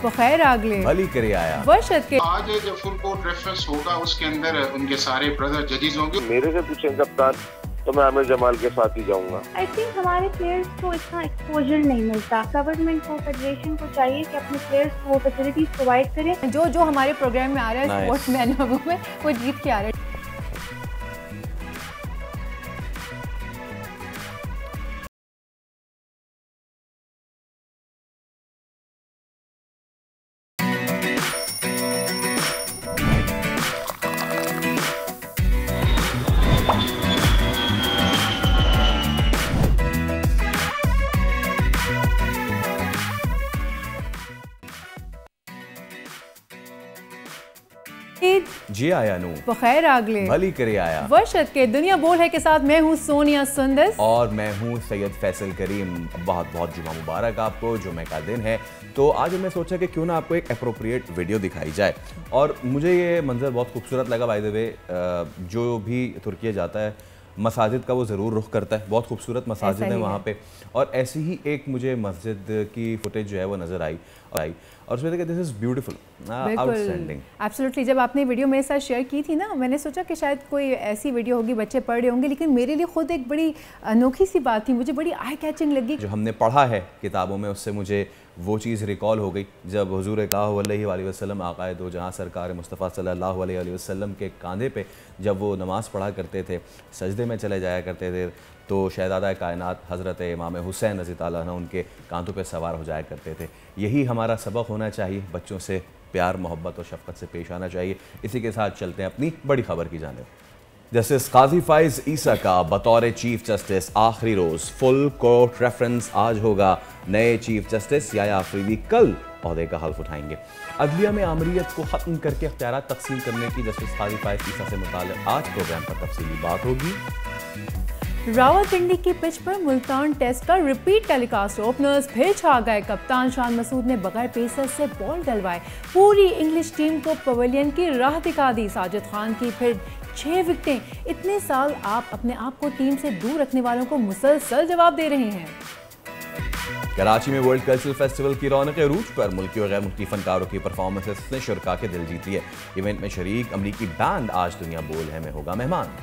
बखैर आगले भली करे आया वर्षत के आज जो फुल कोर्ट रेफरेंस होगा उसके अंदर उनके सारे ब्रदर जजेस होंगे। मेरे से पूछें कप्तान तो मैं आमिर जमाल के साथ ही जाऊंगा। आई थिंक हमारे प्लेयर्स को इतना एक्सपोजर नहीं मिलता। गवर्नमेंट को, फेडरेशन को चाहिए कि अपने प्लेयर्स को वो फैसिलिटीज प्रोवाइड करें। जो हमारे प्रोग्राम में आ रहा है स्पोर्ट्समैन में वो जीत के आ रहा है। जी आया नू बखैर आगले भली करे आया वर्षत के दुनिया बोल है के साथ मैं हूँ सोनिया सुंदस और मैं हूँ सैयद फैसल करीम। बहुत बहुत जुमा मुबारक आपको, जुमे का दिन है। तो आज हमने सोचा कि क्यों ना आपको एक अप्रोप्रिएट वीडियो दिखाई जाए और मुझे ये मंजर बहुत खूबसूरत लगा। बाय द वे जो भी तुर्किया जाता है मसाजिद का वो ज़रूर रुख करता है। बहुत खूबसूरत मसाजिद है वहाँ पे और ऐसी ही एक मुझे मस्जिद की फुटेज जो है वो नज़र आई और उसमें देखा this is beautiful, outstanding. Absolutely जब आपने वीडियो मेरे साथ शेयर की थी ना, मैंने सोचा कि शायद कोई ऐसी वीडियो होगी, बच्चे पढ़ रहे होंगे, लेकिन मेरे लिए खुद एक बड़ी अनोखी सी बात थी, मुझे बड़ी आई कैचिंग लगी। जो हमने पढ़ा है किताबों में उससे मुझे वो चीज़ रिकॉल हो गई जब हुज़ूर सल्लल्लाहु अलैहि वसल्लम आक़ाए दो जहाँ सरकार मुस्तफ़ा सल्लल्लाहु अलैहि वसल्लम के कांधे पे जब वो नमाज़ पढ़ा करते थे, सजदे में चले जाया करते थे, तो शहज़ादा कायनात हज़रत इमाम हुसैन रज़ी ताला अन्हु उनके कांधों पे सवार हो जाया करते थे। यही हमारा सबक होना चाहिए, बच्चों से प्यार मोहब्बत और शफ़क़त से पेश आना चाहिए। इसी के साथ चलते हैं अपनी बड़ी खबर की जानिब। जस्टिस काजी फ़ाइज़ ईसा का बतौर चीफ जस्टिस आखिरी रोज़, फुल कोर्ट रेफरेंस आज होगा। नए चीफ जस्टिस याया अफरीदी कल ओहदे का हल्फ उठाएंगे। अदलिया में आमरीत को ख़त्म करके अख्तियारात तक़सीम करने की जस्टिस काजी फ़ाइज़ ईसा से मुताल्लिक़ आज प्रोग्राम पर तफसीली बात होगी। रावलपिंडी की पिच पर मुल्तान टेस्ट का रिपीट टेलीकास्ट, ओपनर्स फिर छा गए। कप्तान शान मसूद ने बगैर पेसर से बॉल डलवाए, पूरी इंग्लिश टीम को पवेलियन की राह दिखा दी। साजिद खान की फिर 6 विकेटें। इतने साल आप अपने आप को टीम से दूर रखने वालों को मुसलसल जवाब दे रहे हैं। कराची में वर्ल्ड कल्चरल फेस्टिवल की रौनक अरूज पर मुल्की और गैर मुल्की फनकारों की परफॉर्मेंसेस ने शुरका के दिल जीत लिए। इवेंट में शरीक अमरीकी बैंड आज दुनिया बोल है में होगा मेहमान।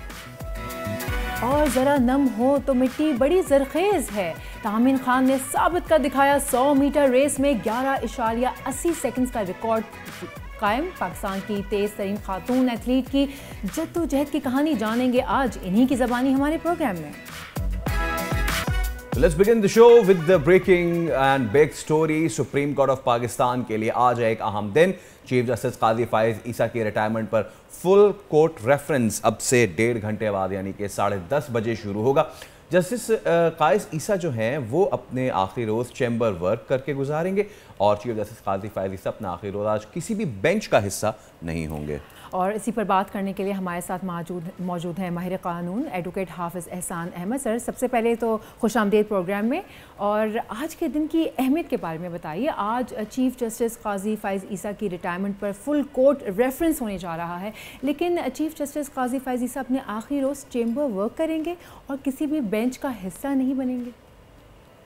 और ज़रा नम हो तो मिट्टी बड़ी जरखेज़ है। तामीन खान ने साबित कर दिखाया, 100 मीटर रेस में 11.80 सेकंड्स का रिकॉर्ड कायम। पाकिस्तान की तेज़ तरीन खातून एथलीट की जद्दोजहद की कहानी जानेंगे आज इन्हीं की ज़बानी हमारे प्रोग्राम में। Let's begin the show with the breaking and big story. Supreme court of Pakistan के लिए आज है एक अहम दिन। चीफ जस्टिस काजी फ़ाइज़ ईसा की रिटायरमेंट पर फुल कोर्ट रेफरेंस अब से 1.5 घंटे बाद यानी कि 10:30 बजे शुरू होगा। जस्टिस काइस ईसा जो हैं वो अपने आखिरी रोज़ चैम्बर वर्क करके गुजारेंगे और चीफ जस्टिस काजी फ़ाइज़ ईसा अपना आखिरी रोज़ आज किसी भी बेंच का हिस्सा नहीं होंगे। और इसी पर बात करने के लिए हमारे साथ मौजूद हैं माहिर कानून एडवोकेट हाफिज़ एहसान अहमद। सर, सबसे पहले तो खुशामदीद प्रोग्राम में, और आज के दिन की अहमियत के बारे में बताइए। आज चीफ जस्टिस काजी फ़ाइज़ ईसा की रिटायरमेंट पर फुल कोर्ट रेफरेंस होने जा रहा है, लेकिन चीफ जस्टिस काजी फ़ाइज़ ईसा अपने आखिरी रोज़ चेंबर वर्क करेंगे और किसी भी बेंच का हिस्सा नहीं बनेंगे।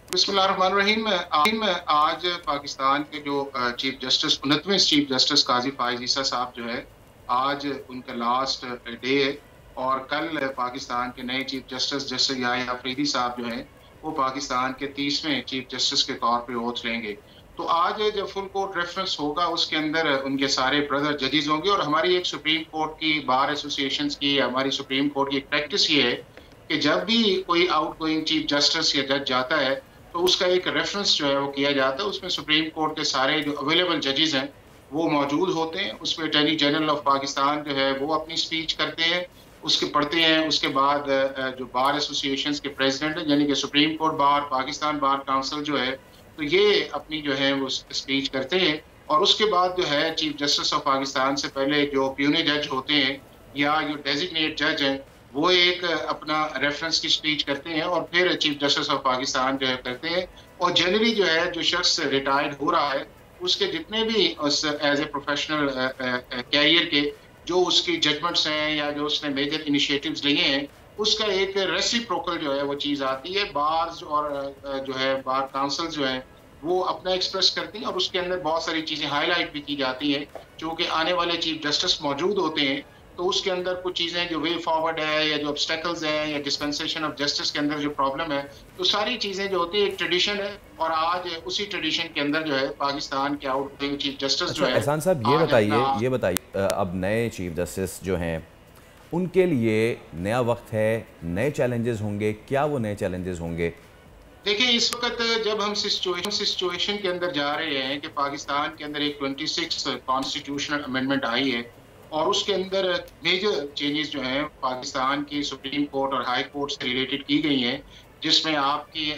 बिस्मिल्लाहिर्रहमानिर्रहीम। आज पाकिस्तान के जो चीफ जस्टिस 29वें चीफ जस्टिस काजी फ़ाइज़ ईसा साहब जो है, आज उनका लास्ट डे है और कल पाकिस्तान के नए चीफ जस्टिस जस्टिस याया अफरीदी साहब जो हैं वो पाकिस्तान के 30वें चीफ जस्टिस के तौर पे ओथ लेंगे। तो आज जब फुल कोर्ट रेफरेंस होगा उसके अंदर उनके सारे ब्रदर जजेस होंगे और हमारी एक सुप्रीम कोर्ट की बार एसोसिएशन की, हमारी सुप्रीम कोर्ट की एक प्रैक्टिस ये है कि जब भी कोई आउट गोइंग चीफ जस्टिस या जज जाता है तो उसका एक रेफरेंस जो है वो किया जाता है। उसमें सुप्रीम कोर्ट के सारे जो अवेलेबल जजेस हैं वो मौजूद होते हैं। उसमें अटॉर्नी जनरल ऑफ पाकिस्तान जो है वो अपनी स्पीच करते हैं, उसके पढ़ते हैं। उसके बाद जो बार एसोसिएशंस के प्रेसिडेंट हैं यानी कि supreme court bar, Pakistan bar council जो है, तो ये अपनी जो है वो स्पीच करते हैं। और उसके बाद जो है चीफ जस्टिस ऑफ पाकिस्तान से पहले जो प्यूनी जज होते हैं या जो डेजिग्नेट जज हैं वो एक अपना रेफरेंस की स्पीच करते हैं और फिर चीफ जस्टिस ऑफ पाकिस्तान जो है करते हैं। और जनरली जो है जो शख्स रिटायर्ड हो रहा है उसके जितने भी एज ए प्रोफेशनल कैरियर के जो उसकी जजमेंट्स हैं या जो उसने मेजर इनिशिएटिव्स लिए हैं उसका एक रेसिप्रोकल जो है वो चीज़ आती है। बार्स और जो है बार काउंसिल जो है वो अपना एक्सप्रेस करती हैं और उसके अंदर बहुत सारी चीज़ें हाईलाइट भी की जाती हैं। चूँकि आने वाले चीफ जस्टिस मौजूद होते हैं, तो उसके अंदर कुछ चीज़ें जो वे फॉरवर्ड है या जो ऑब्स्टेकल्स हैं या डिस्पेंसेशन ऑफ जस्टिस के अंदर जो प्रॉब्लम है, तो सारी चीज़ें जो होती है एक ट्रेडिशन है और आज उसी ट्रेडिशन के अंदर जो है पाकिस्तान के आउटगोइंग चीफ जस्टिस जो है। एहसान साहब ये बताइए अब नए चीफ जस्टिस जो हैं उनके लिए नया वक्त है, नए चैलेंजेस होंगे, क्या वो नए चैलेंजेस होंगे? देखिए, इस वक्त जब हम सिचुएशन के अंदर जा रहे हैं कि पाकिस्तान के अंदर एक 26 कॉन्स्टिट्यूशनल अमेंडमेंट आई है और उसके अंदर मेजर चेंजेस जो हैं पाकिस्तान की सुप्रीम कोर्ट और हाई कोर्ट से रिलेटेड की गई हैं, जिसमें आपकी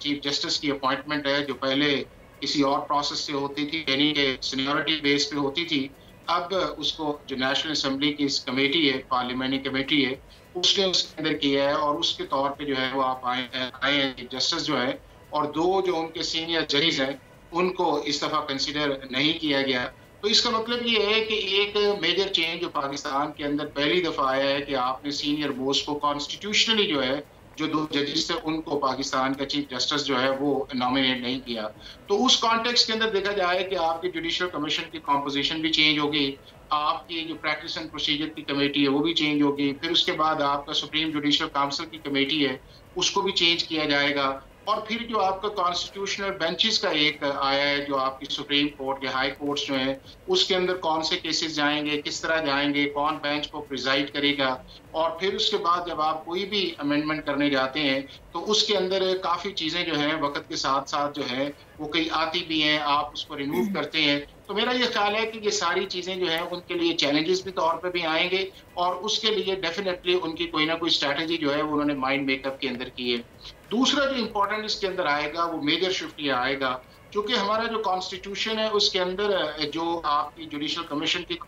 चीफ जस्टिस की अपॉइंटमेंट है जो पहले किसी और प्रोसेस से होती थी, यानी कि सीनियरिटी बेस पे होती थी। अब उसको जो नेशनल असेंबली की इस कमेटी है, पार्लियामेंट्री कमेटी है, उसने उसके अंदर किया है और उसके तौर पे जो है वो आप आए हैं जस्टिस जो है, और दो जो उनके सीनियर जजेस हैं उनको इस दफ़ा कंसिडर नहीं किया गया। तो इसका मतलब ये है कि एक मेजर चेंज जो पाकिस्तान के अंदर पहली दफ़ा आया है कि आपने सीनियर मोस्ट को कॉन्स्टिट्यूशनली जो है जो दो जजेस थे उनको पाकिस्तान का चीफ जस्टिस जो है वो नॉमिनेट नहीं किया। तो उस कॉन्टेक्स्ट के अंदर देखा जाए कि आपकी जुडिशल कमीशन की कॉम्पोजिशन भी चेंज होगी, आपकी जो प्रैक्टिस एंड प्रोसीजर की कमेटी है वो भी चेंज होगी, फिर उसके बाद आपका सुप्रीम जुडिशल काउंसिल की कमेटी है उसको भी चेंज किया जाएगा, और फिर जो आपका कॉन्स्टिट्यूशनल बेंचेस का एक आया है जो आपकी सुप्रीम कोर्ट के हाई कोर्ट्स जो हैं उसके अंदर कौन से केसेस जाएंगे, किस तरह जाएंगे, कौन बेंच को प्रिजाइड करेगा, और फिर उसके बाद जब आप कोई भी अमेंडमेंट करने जाते हैं तो उसके अंदर काफ़ी चीज़ें जो हैं वक्त के साथ साथ जो है वो कई आती भी हैं, आप उसको रिमूव करते हैं। तो मेरा ये ख्याल है कि ये सारी चीज़ें जो है उनके लिए चैलेंजेस भी तौर पे भी आएंगे और उसके लिए डेफिनेटली उनकी कोई ना कोई स्ट्रैटेजी जो है वो उन्होंने माइंड मेकअप के अंदर की है। दूसरा जो इम्पोर्टेंट इसके अंदर आएगा वो मेजर शिफ्ट ये आएगा, क्योंकि हमारा जो कॉन्स्टिट्यूशन है उसके अंदर जो आपकी जुडिशल कमीशन की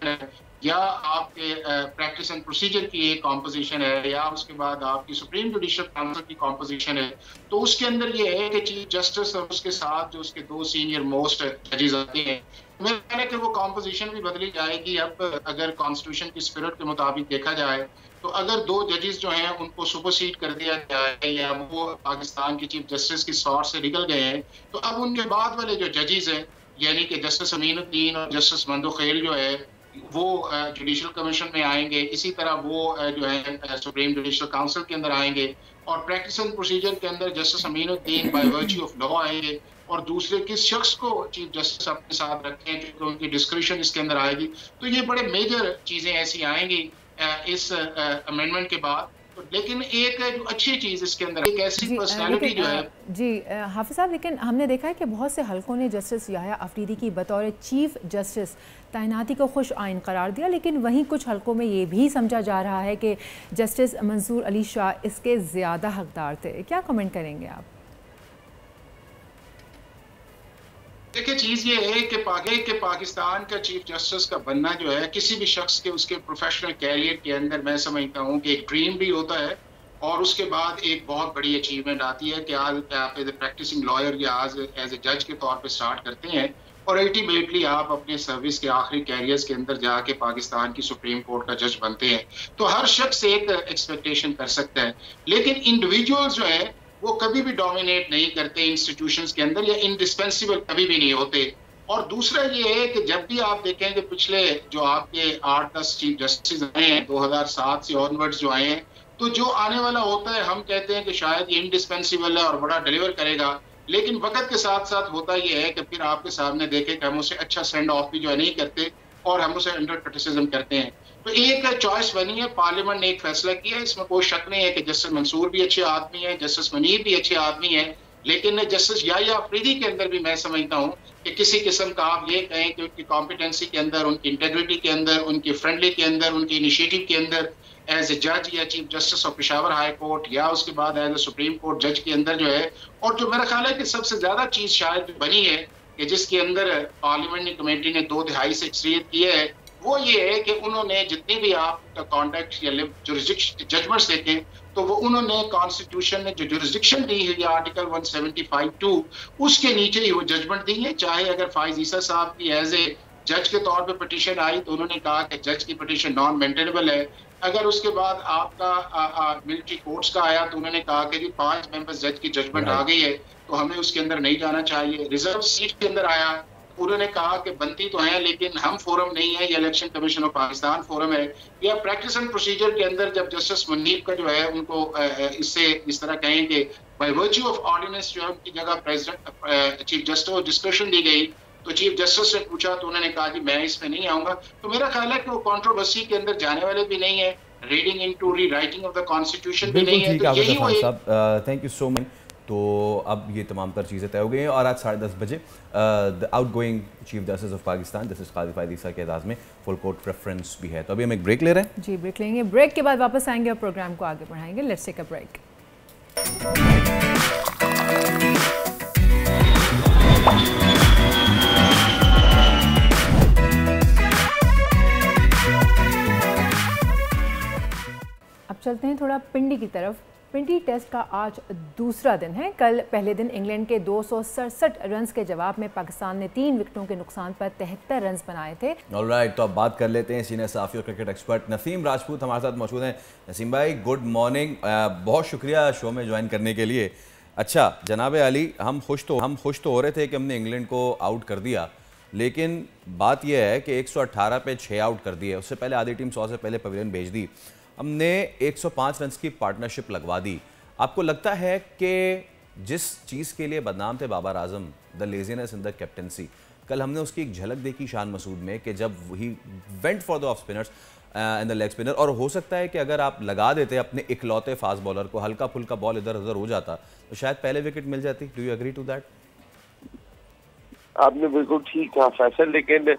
है या आपके प्रैक्टिस एंड प्रोसीजर की एक कॉम्पोजिशन है या उसके बाद आपकी सुप्रीम जुडिशल काउंसिल की कॉम्पोजिशन है, तो उसके अंदर ये है कि चीफ जस्टिस और उसके साथ जो उसके दो सीनियर मोस्ट जजेस आते हैं, मेरा ख्याल है कि वो कॉम्पोजिशन भी बदली जाएगी। अब अगर कॉन्स्टिट्यूशन की स्पिरिट के मुताबिक देखा जाए तो अगर दो जजेस जो हैं उनको सुपरसीड कर दिया जाए या वो पाकिस्तान की चीफ जस्टिस की सॉर्ट से निकल गए हैं, तो अब उनके बाद वाले जो जजेस हैं यानी कि जस्टिस अमीनुद्दीन और जस्टिस मंदुखेल जो है वो जुडिशल कमीशन में आएंगे, इसी तरह वो जो है सुप्रीम जुडिशल काउंसिल के अंदर आएंगे, और प्रैक्टिस एंड प्रोसीजर के अंदर justice Aminuddin by virtue of law आएंगे, और दूसरे किस शख्स को चीफ जस्टिस अपने साथ रखें क्योंकि उनकी डिस्क्रिप्शन इसके अंदर आएगी। तो ये बड़े मेजर चीज़ें ऐसी आएंगी इस अमेंडमेंट के बाद। लेकिन एक जो अच्छी चीज़ इसके अंदर एक ऐसी पर्सनालिटी जो है जी हाफिज साहब, लेकिन हमने देखा है कि बहुत से हलकों ने जस्टिस याह्या अफरीदी की बतौर चीफ जस्टिस तैनाती को खुश आइन करार दिया, लेकिन वहीं कुछ हलकों में ये भी समझा जा रहा है कि जस्टिस मंसूर अली शाह इसके ज़्यादा हकदार थे। क्या कमेंट करेंगे आप? देखिए, चीज़ ये है कि पाकिस्तान का चीफ जस्टिस का बनना जो है किसी भी शख्स के उसके प्रोफेशनल कैरियर के अंदर मैं समझता हूँ कि एक ड्रीम भी होता है और उसके बाद एक बहुत बड़ी अचीवमेंट आती है कि आज आप एज ए प्रैक्टिसिंग लॉयर या आज एज ए जज के तौर पे स्टार्ट करते हैं और अल्टीमेटली आप अपने सर्विस के आखिरी कैरियर्स के अंदर जाके पाकिस्तान की सुप्रीम कोर्ट का जज बनते हैं। तो हर शख्स एक एक्सपेक्टेशन कर सकता है, लेकिन इंडिविजुअल्स जो है वो कभी भी डोमिनेट नहीं करते इंस्टीट्यूशंस के अंदर या इंडिस्पेंसिबल कभी भी नहीं होते। और दूसरा ये है कि जब भी आप देखें कि पिछले जो आपके 8-10 चीफ जस्टिस आए हैं 2007 से ऑनवर्ड्स जो आए हैं, तो जो आने वाला होता है हम कहते हैं कि शायद ये इंडिस्पेंसिबल है और बड़ा डिलीवर करेगा, लेकिन वक्त के साथ साथ होता ये है कि फिर आपके सामने देखें कि हम उसे अच्छा सेंड ऑफ भी जो है नहीं करते और हम उसे अंडर क्रिटिसिज्म करते हैं। तो एक चॉइस बनी है, पार्लियामेंट ने एक फैसला किया है, इसमें कोई शक नहीं है कि जस्टिस मंसूर भी अच्छे आदमी है, जस्टिस मनीर भी अच्छे आदमी है, लेकिन जस्टिस याह्या अफरीदी के अंदर भी मैं समझता हूँ कि किसी किस्म का आप ये कहें कि उनकी कॉम्पिटेंसी के अंदर, उनकी इंटेग्रिटी के अंदर, उनकी फ्रेंडली के अंदर, उनकी इनिशिएटिव के अंदर एज ए जज या chief justice of Peshawar high court या उसके बाद एज ए सुप्रीम कोर्ट जज के अंदर जो है, और जो मेरा ख्याल है कि सबसे ज्यादा चीज शायद बनी है कि जिसके अंदर पार्लियामेंट्री कमेटी ने 2 तिहाई से अक्सरियत की है, वो ये है कि उन्होंने जितने भी आपका कॉन्टेक्ट या जजमेंट्स देखे तो वो उन्होंने कॉन्स्टिट्यूशन ने जो जुरिस्डिक्शन दी है आर्टिकल 175(2) उसके नीचे ही वो जजमेंट दी है। चाहे अगर फाइज ईसा साहब की एज ए जज के तौर पे पिटीशन आई तो उन्होंने कहा कि जज की पिटीशन नॉन मेंटेनेबल है, अगर उसके बाद आपका मिलिट्री कोर्ट्स का आया तो उन्होंने कहा कि जी 5 मेंबर्स जज की जजमेंट आ गई है, तो हमें उसके अंदर नहीं जाना चाहिए। रिजर्व सीट के अंदर आया, उन्होंने कहा कि बनती तो है लेकिन हम फोरम नहीं है, ये election commission of Pakistan forum है। या प्रैक्टिस एंड प्रोसीजर के अंदर जब जस्टिस मुनीब का जो है उनको इससे इस तरह कहें कि बाय वर्च्यू ऑफ ऑर्डिनेंस जो है उनकी जगह प्रेसिडेंट चीफ जस्टिस को डिस्कशन दी गई, तो चीफ जस्टिस से पूछा तो उन्होंने कहा कि मैं इसमें नहीं आऊंगा। तो मेरा ख्याल है कि वो कंट्रोवर्सी के अंदर जाने वाले भी नहीं है, reading into rewriting of the constitution भी नहीं है। तो यही वो साहब, थैंक यू सो मच। तो अब ये तमाम तर चीज़ें तय हो गई हैं और आज 10:30 बजे the outgoing chief justice of Pakistan justice Qazi Faez Isa के एजाज़ में फुल कोर्ट प्रेफरेंस भी है। तो अभी हम एक ब्रेक ले रहे हैं। जी ब्रेक लेंगे, ब्रेक के बाद वापस आएंगे और प्रोग्राम को आगे बढ़ाएंगे। Let's take a break. अब चलते हैं थोड़ा पिंडी की तरफ। पिंडी टेस्ट का आज दूसरा दिन है। कल पहले दिन इंग्लैंड के 267 रन्स के जवाब में पाकिस्तान ने 3 विकेटों के नुकसान पर 73 रन्स बनाए थे। ऑलराइट, तो अब बात कर लेते हैं सीनियर सहाफ़ी और क्रिकेट एक्सपर्ट नसीम राजपूत हमारे साथ मौजूद हैं। नसीम भाई, गुड मॉर्निंग, बहुत शुक्रिया शो में ज्वाइन करने के लिए। अच्छा जनाब अली, हम खुश तो हो रहे थे कि हमने इंग्लैंड को आउट कर दिया, लेकिन बात यह है कि 118 पे 6 आउट कर दिए। उससे पहले आधी टीम 100 से पहले पवेलियन भेज दी। हमने 105 रन्स की पार्टनरशिप लगवा दी। आपको लगता है कि जिस चीज़ के लिए बदनाम थे Babar Azam, the laziness in the captaincy, कल हमने उसकी एक झलक देखी शान मसूद में कि जब he went for the off spinners and the leg spinner, और हो सकता है कि अगर आप लगा देते अपने इकलौते फास्ट बॉलर को, हल्का फुल्का बॉल इधर उधर हो जाता तो शायद पहले विकेट मिल जाती। Do you agree to that? आपने बिल्कुल ठीक कहा फैसल, लेकिन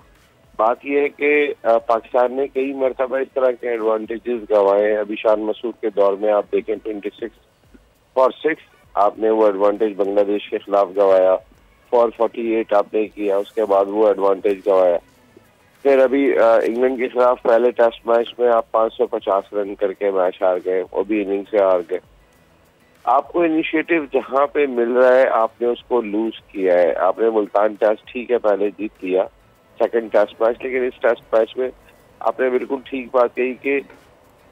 बात यह है कि पाकिस्तान ने कई मरतबा इस तरह के एडवांटेजेस गंवाए हैं। अभी शान मसूद के दौर में आप देखें 26 फॉर 6 आपने वो एडवांटेज बांग्लादेश के खिलाफ गंवाया, फॉर 48 आपने किया, उसके बाद वो एडवांटेज गंवाया। फिर अभी इंग्लैंड के खिलाफ पहले टेस्ट मैच में आप 550 रन करके मैच हार गए, वो भी इनिंग से हार गए। आपको इनिशिएटिव जहां पे मिल रहा है आपने उसको लूज किया है। आपने मुल्तान टेस्ट ठीक है पहले जीत लिया, सेकंड टेस्ट मैच, लेकिन इस टेस्ट मैच में आपने बिल्कुल ठीक बात कही कि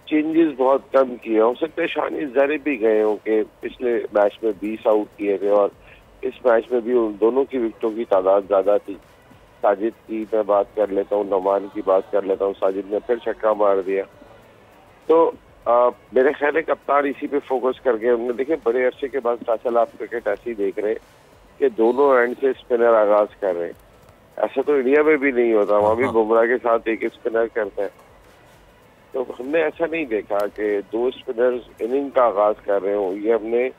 चेंजेस बहुत कम किए। हो सकता है शानी जरे भी गए हो कि पिछले मैच में 20 आउट किए थे और इस मैच में भी उन दोनों की विकेटों की तादाद ज्यादा थी। साजिद की मैं बात कर लेता हूँ, नोमान की बात कर लेता हूँ, साजिद ने फिर छक्का मार दिया। तो मेरे ख्याल है कप्तान इसी पे फोकस करके हमने देखे बड़े अरसे के बाद फैसल आप क्रिकेट ऐसे ही देख रहे हैं कि दोनों एंड से स्पिनर आगाज कर रहे हैं। ऐसा तो इंडिया में भी नहीं होता, वहाँ भी बुमराह के साथ एक स्पिनर करते हैं। तो हमने ऐसा नहीं देखा कि 2 स्पिनर्स इनिंग का आगाज कर रहे हो। ये हमने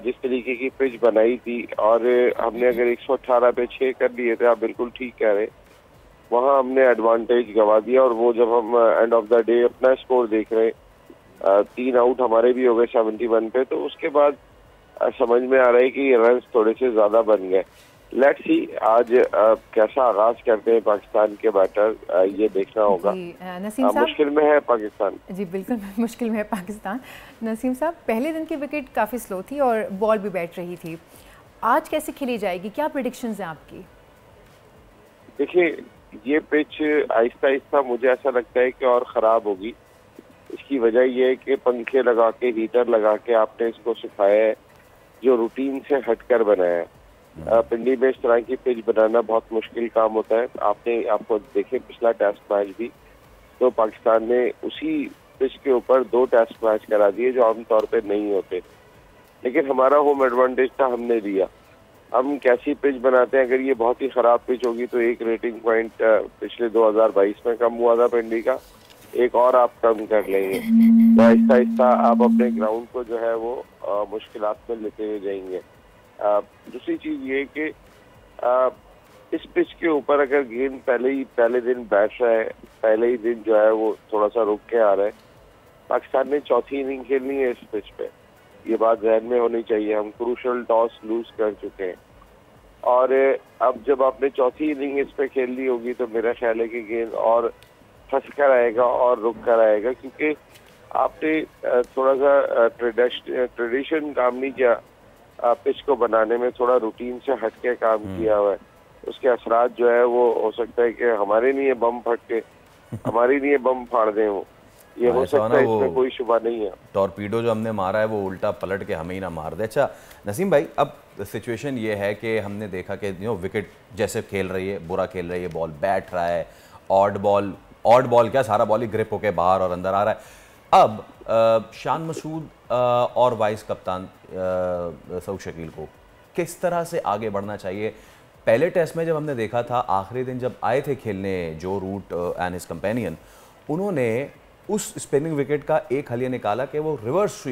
जिस तरीके की पिच बनाई थी और हमने अगर 118 पे 6 कर लिए थे, आप बिल्कुल ठीक कह रहे, वहाँ हमने एडवांटेज गवा दिया। और वो जब हम एंड ऑफ द डे अपना स्कोर देख रहे 3 आउट हमारे भी हो गए 71 पे, तो उसके बाद समझ में आ रहा है कि रन थोड़े से ज्यादा बन गए। लेट्स सी आज कैसा आगाज करते हैं पाकिस्तान के बैटर, ये देखना होगा। नसीम साहब, मुश्किल में है पाकिस्तान। जी बिल्कुल मुश्किल में है पाकिस्तान। नसीम साहब, पहले दिन की विकेट काफ़ी स्लो थी और बॉल भी बैठ रही थी, आज कैसे खेली जाएगी, क्या प्रेडिक्शंस हैं आपकी? देखिए ये पिच आहिस्ता आहिस्ता मुझे ऐसा लगता है कि और ख़राब होगी। इसकी वजह यह है कि पंखे लगा के, हीटर लगा के आपने इसको सिखाया है, जो रूटीन से हटकर बनाया है। पिंडी में इस तरह की पिच बनाना बहुत मुश्किल काम होता है। आपको देखे पिछला टेस्ट मैच भी तो पाकिस्तान ने उसी पिच के ऊपर 2 टेस्ट मैच करा दिए जो आमतौर पे नहीं होते, लेकिन हमारा होम एडवांटेज था, हमने दिया। हम कैसी पिच बनाते हैं, अगर ये बहुत ही खराब पिच होगी तो एक रेटिंग पॉइंट पिछले 2022 में कम हुआ था पिंडी का, एक और आप कम कर लेंगे। तो आहिस्ता आहिस्ता आप अपने ग्राउंड को जो है वो मुश्किलात में लेते हुए जाएंगे। दूसरी चीज ये कि इस पिच के ऊपर अगर गेंद पहले दिन बैठ रहा है, पहले ही दिन जो है वो थोड़ा सा रुक के आ रहा है, पाकिस्तान ने चौथी इनिंग खेलनी है इस पिच पे, ये बात ध्यान में होनी चाहिए। हम क्रूशल टॉस लूज कर चुके हैं और अब जब आपने चौथी इनिंग इस पे खेल ली होगी तो मेरा ख्याल है कि गेंद और फंस कर आएगा और रुक कर आएगा, क्योंकि आपने थोड़ा सा ट्रेडिशन काम नहीं किया, पिच को बनाने में थोड़ा रूटीन से हटके काम किया हुआ है। उसके असरात जो है वो हो सकता है कि हमारे लिए बम फट के हमारे लिए बम फाड़ दें वो। ये हो सकता है, इसमें कोई शुबा नहीं है। टॉर्पीडो जो हमने मारा है वो उल्टा पलट के हमें ही ना मार दे। अच्छा नसीम भाई, अब सिचुएशन ये है कि हमने देखा कि विकेट जैसे खेल रही है, बुरा खेल रही है, बॉल बैठ रहा है, ऑड बॉल क्या, सारा बॉल ही ग्रिप होके बाहर और अंदर आ रहा है। अब शान मसूद और वाइस कप्तान सऊद शकील को किस तरह से आगे बढ़ना चाहिए? पहले टेस्ट में जब हमने देखा था, आखिरी दिन जब आए थे खेलने जो रूट एंड हिज कंपेनियन, उन्होंने उस स्पिनिंग विकेट का एक हलिया निकाला कि वो रिवर्स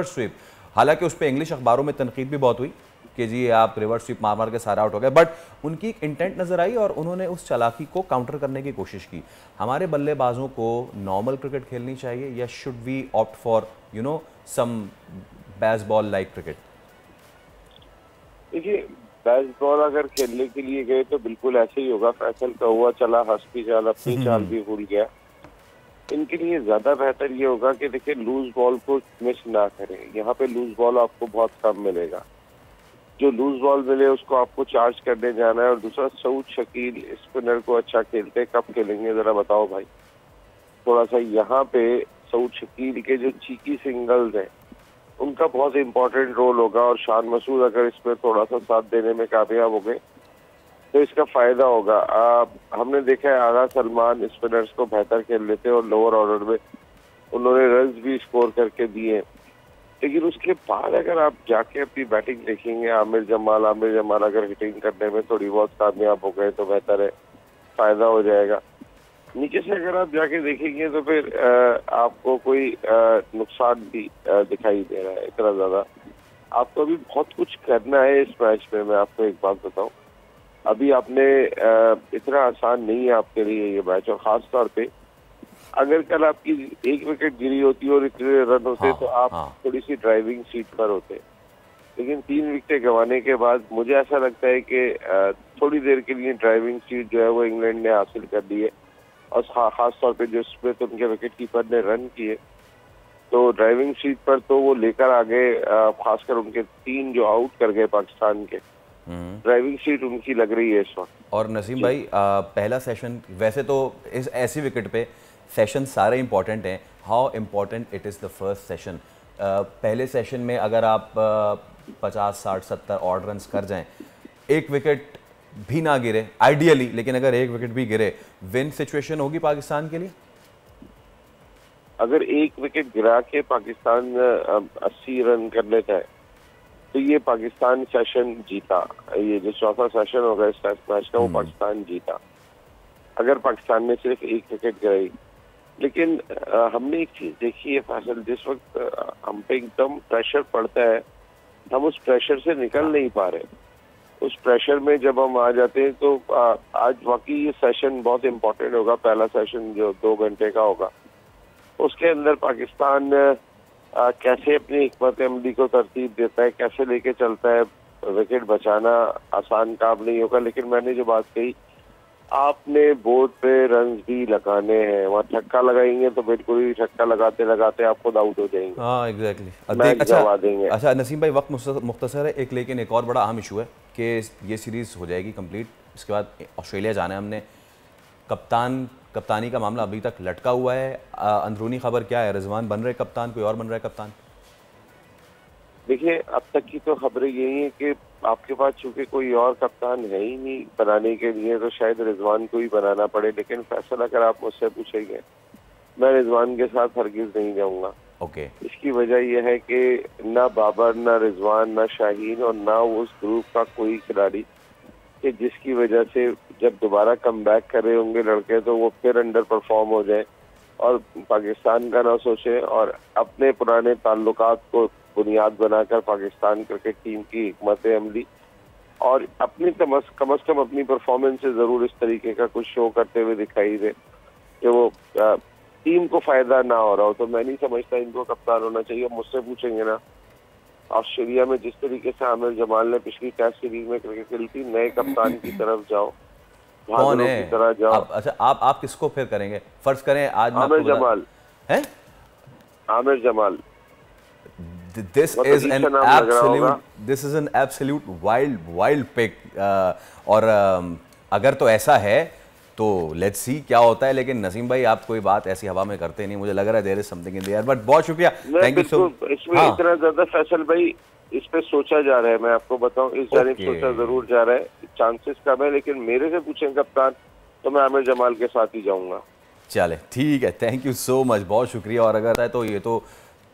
स्वीप। हालांकि उस पर इंग्लिश अखबारों में तनकीद भी बहुत हुई कि जी आप रिवर्स स्वीप मार के सारा आउट हो गए, बट उनकी एक इंटेंट नज़र आई और उन्होंने उस चालाकी को काउंटर करने की कोशिश की। हमारे बल्लेबाजों को नॉर्मल क्रिकेट खेलनी चाहिए या should we opt for some baseball like cricket? देखिए, बेसबॉल अगर खेलने के लिए गए तो बिल्कुल ऐसे ही होगा। फैसल का हुआ चला हंस की चाल, अपनी चाल भी भूल गया। इनके लिए ज्यादा बेहतर ये होगा कि देखिए लूज बॉल को मिस ना करें। यहाँ पे लूज बॉल आपको बहुत कम मिलेगा, जो लूज बॉल मिले उसको आपको चार्ज करने जाना है। और दूसरा, सऊद शकील स्पिनर को अच्छा खेलते, कब खेलेंगे जरा बताओ भाई। थोड़ा सा यहाँ पे सऊद शकील के जो चीकी सिंगल्स हैं उनका बहुत इंपॉर्टेंट रोल होगा, और शान मसूद अगर इसमें थोड़ा सा साथ देने में कामयाब हो गए तो इसका फायदा होगा। हमने देखा है आगा सलमान स्पिनर्स को बेहतर खेल लेते और लोअर ऑर्डर में उन्होंने रन्स भी स्कोर करके दिए। लेकिन उसके बाद अगर आप जाके अपनी बैटिंग देखेंगे, आमिर जमाल अगर हिटिंग करने में थोड़ी बहुत कामयाब हो गए तो बेहतर है, फायदा हो जाएगा। नीचे से अगर आप जाके देखेंगे तो फिर आपको कोई नुकसान भी दिखाई दे रहा है इतना ज्यादा। आपको अभी बहुत कुछ करना है इस मैच में। मैं आपको एक बात बताऊं, अभी आपने इतना आसान नहीं है आपके लिए ये मैच, और खास तौर पे अगर कल आपकी एक विकेट गिरी होती और इतने रन होते तो आप थोड़ी सी ड्राइविंग सीट पर होते। लेकिन 3 विकेटें गंवाने के बाद मुझे ऐसा लगता है कि थोड़ी देर के लिए ड्राइविंग सीट जो है वो इंग्लैंड ने हासिल कर ली है, और खास तौर पे जो इसमें तो उनके विकेट कीपर ने रन किए, तो ड्राइविंग सीट पर तो वो लेकर आ गए। खासकर उनके 3 जो आउट कर गए पाकिस्तान के, ड्राइविंग सीट उनकी लग रही है इस वक्त। और नसीम भाई, पहला सेशन वैसे तो इस ऐसी विकेट पे सेशन सारे इंपॉर्टेंट हैं, how important it is the first session? पहले सेशन में अगर आप 50, 60, 70 ऑड रन कर जाएं, एक विकेट भी ना गिरे आइडियली, लेकिन अगर एक विकेट भी गिरे, विन सिचुएशन होगी पाकिस्तान के लिए। अगर एक विकेट गिरा के पाकिस्तान 80 रन कर लेता है तो ये पाकिस्तान सेशन जीता। ये जो चौथा सेशन होगा इस टेस्ट मैच का वो पाकिस्तान जीता, अगर पाकिस्तान ने सिर्फ एक विकेट गिराई। लेकिन हमने एक चीज देखी है फैसल, जिस वक्त हम पे एकदम प्रेशर पड़ता है हम उस प्रेशर से निकल नहीं पा रहे। उस प्रेशर में जब हम आ जाते हैं तो आज वाकई ये सेशन बहुत इम्पोर्टेंट होगा। पहला सेशन जो 2 घंटे का होगा, उसके अंदर पाकिस्तान कैसे अपनी हिकमत अमली को तरतीब देता है, कैसे लेके चलता है। विकेट बचाना आसान काम नहीं होगा, लेकिन मैंने जो बात कही, आपने बोर्ड पे रन्स भी लगाने हैं। वहाँ छक्का लगाएंगे तो बिल्कुल ही छक्का लगाते लगाते आप खुद आउट हो जाएंगे। हाँ एग्जैक्टली। अच्छा नसीम भाई, वक्त मुख्तसर है एक, लेकिन एक और बड़ा अहम इशू है कि ये सीरीज़ हो जाएगी कंप्लीट, इसके बाद ऑस्ट्रेलिया जाना है हमने। कप्तानी का मामला अभी तक लटका हुआ है। अंदरूनी खबर क्या है? रिजवान बन रहे कप्तान, कोई और बन रहा है कप्तान? देखिए, अब तक की तो खबरें यही है कि आपके पास चूंकि कोई और कप्तान है ही नहीं बनाने के लिए, तो शायद रिजवान को ही बनाना पड़े। लेकिन फैसला अगर आप मुझसे पूछेंगे, मैं रिजवान के साथ हरगिज नहीं जाऊंगा। ओके। इसकी वजह यह है कि ना बाबर, ना रिजवान, ना शाहीन और ना उस ग्रुप का कोई खिलाड़ी कि जिसकी वजह से जब दोबारा कम बैक कर रहे होंगे लड़के तो वो फिर अंडर परफॉर्म हो जाए और पाकिस्तान का ना सोचे और अपने पुराने ताल्लुकात को बुनियाद बनाकर पाकिस्तान क्रिकेट टीम की हिकमत अमली और अपनी कम अज कम अपनी परफॉर्मेंस से जरूर इस तरीके का कुछ शो करते हुए दिखाई दे कि वो टीम को फायदा ना हो रहा हो। तो मैं नहीं समझता इनको कप्तान होना चाहिए। मुझसे पूछेंगे ना, ऑस्ट्रेलिया में जिस तरीके से आमिर जमाल ने पिछली टेस्ट सीरीज में क्रिकेट खेली थी, नए कप्तान की तरफ जाओ, कौन है की तरह जाओ। अच्छा, आप किसको फिर करेंगे? फर्ज करें आज आमिर जमाल है, Aamir Jamal. This is an absolute wild pick। और अगर तो ऐसा है तो लेट्स सी क्या होता है। लेकिन नसीम भाई आप कोई बात ऐसी हवा में करते नहीं, मुझे लग रहा है there is something in the air, but बहुत शुक्रिया, थैंक यू सो। इसमें इतना ज्यादा फैसल भाई इस पे सोचा जा रहा है, मैं आपको बताऊं, इस जानिब सोचा जरूर जा रहा है, चांसेस कम है, लेकिन मेरे से पूछें कप्तान तो मैं आमिर जमाल के साथ ही जाऊंगा। चले ठीक है, थैंक यू सो मच, बहुत शुक्रिया। और अगर है तो ये तो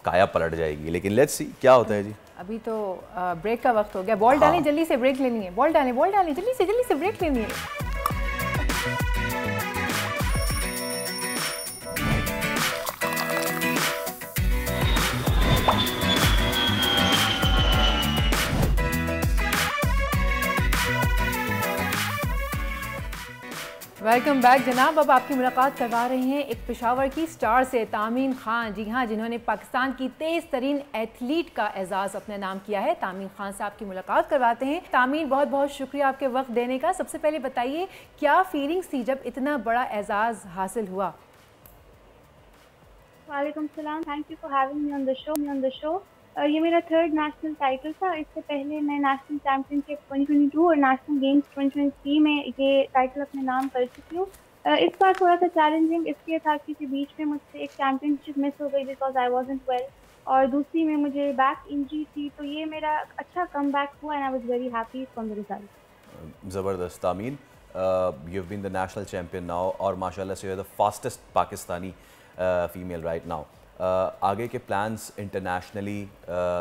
काया पलट जाएगी, लेकिन लेट्स सी क्या होता है जी। अभी तो ब्रेक का वक्त हो गया, बॉल डालें जल्दी से, ब्रेक लेनी है, बॉल डालें जल्दी से ब्रेक लेनी है। वेलकम बैक जनाब। अब आपकी मुलाकात करवा रहे हैं एक पेशावर की स्टार से, तामीन खान। जी हाँ, जिन्होंने पाकिस्तान की तेज़ तरीन एथलीट का एजाज़ अपने नाम किया है। तामीन खान से आपकी मुलाकात करवाते हैं। तामीन, बहुत बहुत शुक्रिया आपके वक्त देने का। सबसे पहले बताइए क्या फीलिंग्स थी जब इतना बड़ा एजाज़ हासिल हुआ? वालेकुम सलाम, thank you for having me on the show. ये मेरा थर्ड नेशनल टाइटल था। इससे पहले मैं नेशनल चैम्पियनशिप 2022 और नेशनल गेम्स 2023 में ये टाइटल अपने नाम कर चुकी हूँ। इस बार थोड़ा सा चैलेंजिंग इसलिए था क्योंकि बीच में मुझसे एक चैम्पियनशिप मिस हो गई बिकॉज आई वाज़न्ट वेल, और दूसरी में मुझे बैक इंजरी थी, तो ये मेरा अच्छा कम बैक हुआ and I was very happy from the result. ज़बरदस्त। Tameen, you have been the national champion now और माशाल्लाह से you are the fastest Pakistani female right now. आगे के plans internationally,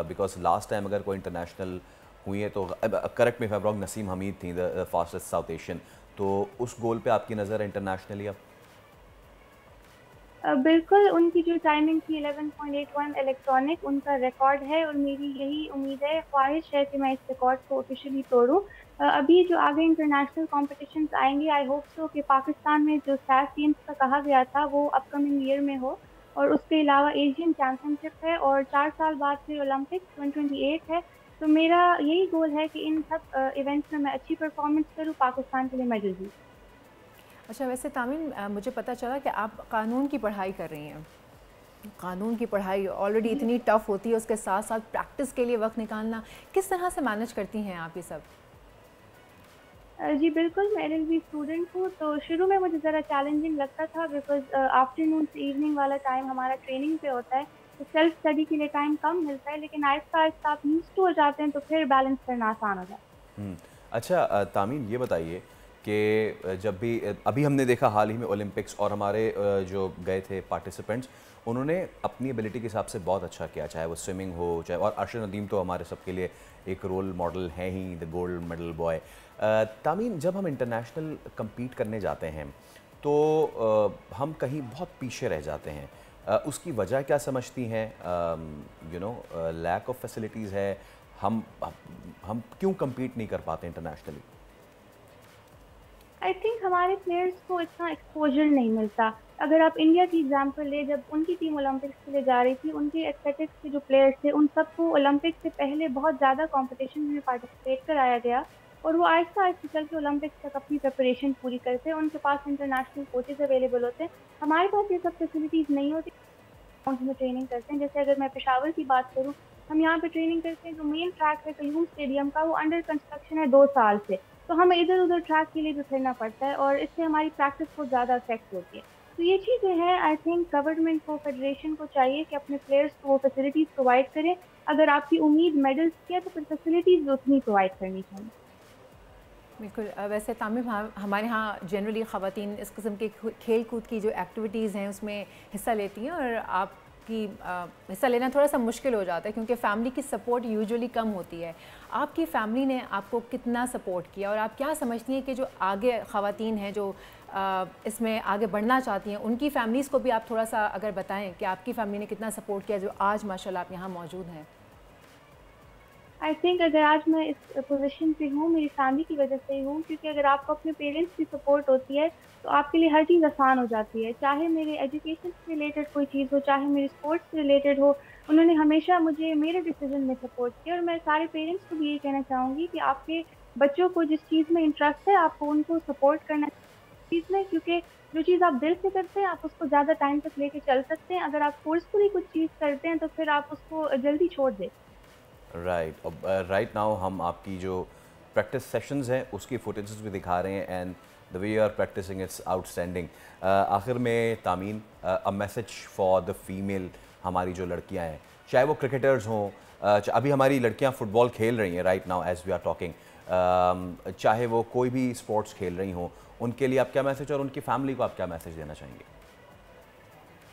because last time अगर कोई इंटरनेशनल हुई है तो correct me if I am wrong, Naseem Hameed थी द फास्टेस्ट साउथ एशियन, तो उस गोल पे आपकी नज़र है इंटरनेशनली अब? बिल्कुल, उनकी जो टाइमिंग थी 11.81 इलेक्ट्रॉनिक, उनका रिकॉर्ड है और मेरी यही उम्मीद है, ख्वाहिश है कि मैं इस रिकॉर्ड को ऑफिशियली तोड़ूं। अभी जो आगे इंटरनेशनल कॉम्पिटिशन्स आएंगे, आई होप सो कि पाकिस्तान में जो सैफ गेम्स का कहा गया था वो अपकमिंग ईयर में हो, और उसके अलावा एशियन चैम्पियनशिप है और 4 साल बाद फिर ओलंपिक्स 2028 है। तो मेरा यही गोल है कि इन सब इवेंट्स में मैं अच्छी परफॉर्मेंस करूँ, पाकिस्तान के लिए मेडल जीतूं। अच्छा, वैसे तामीन, मुझे पता चला कि आप कानून की पढ़ाई कर रही हैं। कानून की पढ़ाई ऑलरेडी इतनी टफ होती है, उसके साथ साथ प्रैक्टिस के लिए वक्त निकालना, किस तरह से मैनेज करती हैं आप ये सब? जी बिल्कुल, मैं एलएलबी स्टूडेंट हूँ, तो शुरू में मुझे ज़रा चैलेंजिंग लगता था बिकॉज आफ्टरनून से इवनिंग वाला टाइम हमारा ट्रेनिंग पे होता है, तो सेल्फ स्टडी के लिए टाइम कम मिलता है, लेकिन आहिस्ता आहिस्ता आप यूज्ड टू हो जाते हैं तो फिर बैलेंस करना आसान हो जाता है। अच्छा तामीन, ये बताइए कि जब भी अभी हमने देखा हाल ही में ओलंपिक्स, और हमारे जो गए थे पार्टिसिपेंट्स, उन्होंने अपनी एबिलिटी के हिसाब से बहुत अच्छा किया, चाहे वो स्विमिंग हो, चाहे, और अर्शद नदीम तो हमारे सबके लिए एक रोल मॉडल हैं ही, द गोल्ड मेडल बॉय। तामीन, जब हम इंटरनेशनल compete करने जाते हैं तो हम कहीं बहुत पीछे रह जाते हैं, उसकी वजह क्या समझती हैं? लैक ऑफ फैसिलिटीज़ है, हम क्यों compete नहीं कर पाते इंटरनेशनली? आई थिंक हमारे प्लेयर्स को इतना एक्सपोजर नहीं मिलता। अगर आप इंडिया की एग्जांपल ले, जब उनकी टीम ओलंपिक्स के लिए जा रही थी, उनके एथलेटिक्स के जो प्लेयर्स थे उन सबको ओलंपिक्स से पहले बहुत ज़्यादा कॉम्पिटिशन में पार्टिसिपेट कराया गया, और वो आहिस्ता आहिस्ता चल के ओलंपिक्स तक अपनी प्रिपरेशन पूरी करते हैं। उनके पास इंटरनेशनल कोचेज अवेलेबल होते हैं, हमारे पास ये सब फैसिलिटीज़ नहीं होती। में ट्रेनिंग करते हैं, जैसे अगर मैं पेशावर की बात करूँ, हम यहाँ पे ट्रेनिंग करते हैं, जो मेन ट्रैक है कयूम स्टेडियम का, वो अंडर कंस्ट्रक्शन है 2 साल से, तो हमें इधर उधर ट्रैक के लिए भी फिरना पड़ता है और इससे हमारी प्रैक्टिस को ज़्यादा अफेक्ट होती है। तो ये चीज़ें हैं, आई थिंक गवर्नमेंट को, फेडरेशन को चाहिए कि अपने प्लेयर्स को वो फैसिलिटीज़ प्रोवाइड करें। अगर आपकी उम्मीद मेडल्स की है तो फिर फैसिलिटीज़ भी उतनी प्रोवाइड करनी चाहिए। बिल्कुल। वैसे तामीम, हमारे यहाँ जनरली ख़वातीन इस किस्म के खेल कूद की जो एक्टिविटीज़ हैं उसमें हिस्सा लेती हैं, और आपकी हिस्सा लेना थोड़ा सा मुश्किल हो जाता है क्योंकि फ़ैमिली की सपोर्ट यूजुअली कम होती है। आपकी फ़ैमिली ने आपको कितना सपोर्ट किया, और आप क्या समझती हैं कि जो आगे ख़वातीन हैं जो इसमें आगे बढ़ना चाहती हैं, उनकी फ़ैमिलीज़ को भी आप थोड़ा सा अगर बताएं कि आपकी फ़ैमिली ने कितना सपोर्ट किया जो आज माशाल्लाह आप यहाँ मौजूद हैं? आई थिंक अगर आज मैं इस पोजीशन पे हूँ, मेरी फैमिली की वजह से ही हूँ, क्योंकि अगर आपको अपने पेरेंट्स की सपोर्ट होती है तो आपके लिए हर चीज़ आसान हो जाती है। चाहे मेरे एजुकेशन से रिलेटेड कोई चीज़ हो, चाहे मेरे स्पोर्ट्स से रिलेटेड हो, उन्होंने हमेशा मुझे मेरे डिसीजन में सपोर्ट किया। और मैं सारे पेरेंट्स को भी यही कहना चाहूँगी कि आपके बच्चों को जिस चीज़ में इंटरेस्ट है, आपको उनको सपोर्ट करना चीज़ में, क्योंकि जो चीज़ आप दिल से करते हैं आप उसको ज़्यादा टाइम तक लेके चल सकते हैं। अगर आप फोर्सफुली कुछ चीज़ करते हैं तो फिर आप उसको जल्दी छोड़ दें। राइट। अब राइट नाउ हम आपकी जो प्रैक्टिस सेशंस हैं उसकी फुटेजेस भी दिखा रहे हैं, and the way you are practicing it's outstanding. आखिर में Tameen, a message for the female, हमारी जो लड़कियां हैं, चाहे वो क्रिकेटर्स हों, अभी हमारी लड़कियां फुटबॉल खेल रही हैं right now as we are talking, चाहे वो कोई भी स्पोर्ट्स खेल रही हों, उनके लिए आप क्या मैसेज और उनकी फैमिली को आप क्या मैसेज देना चाहेंगे?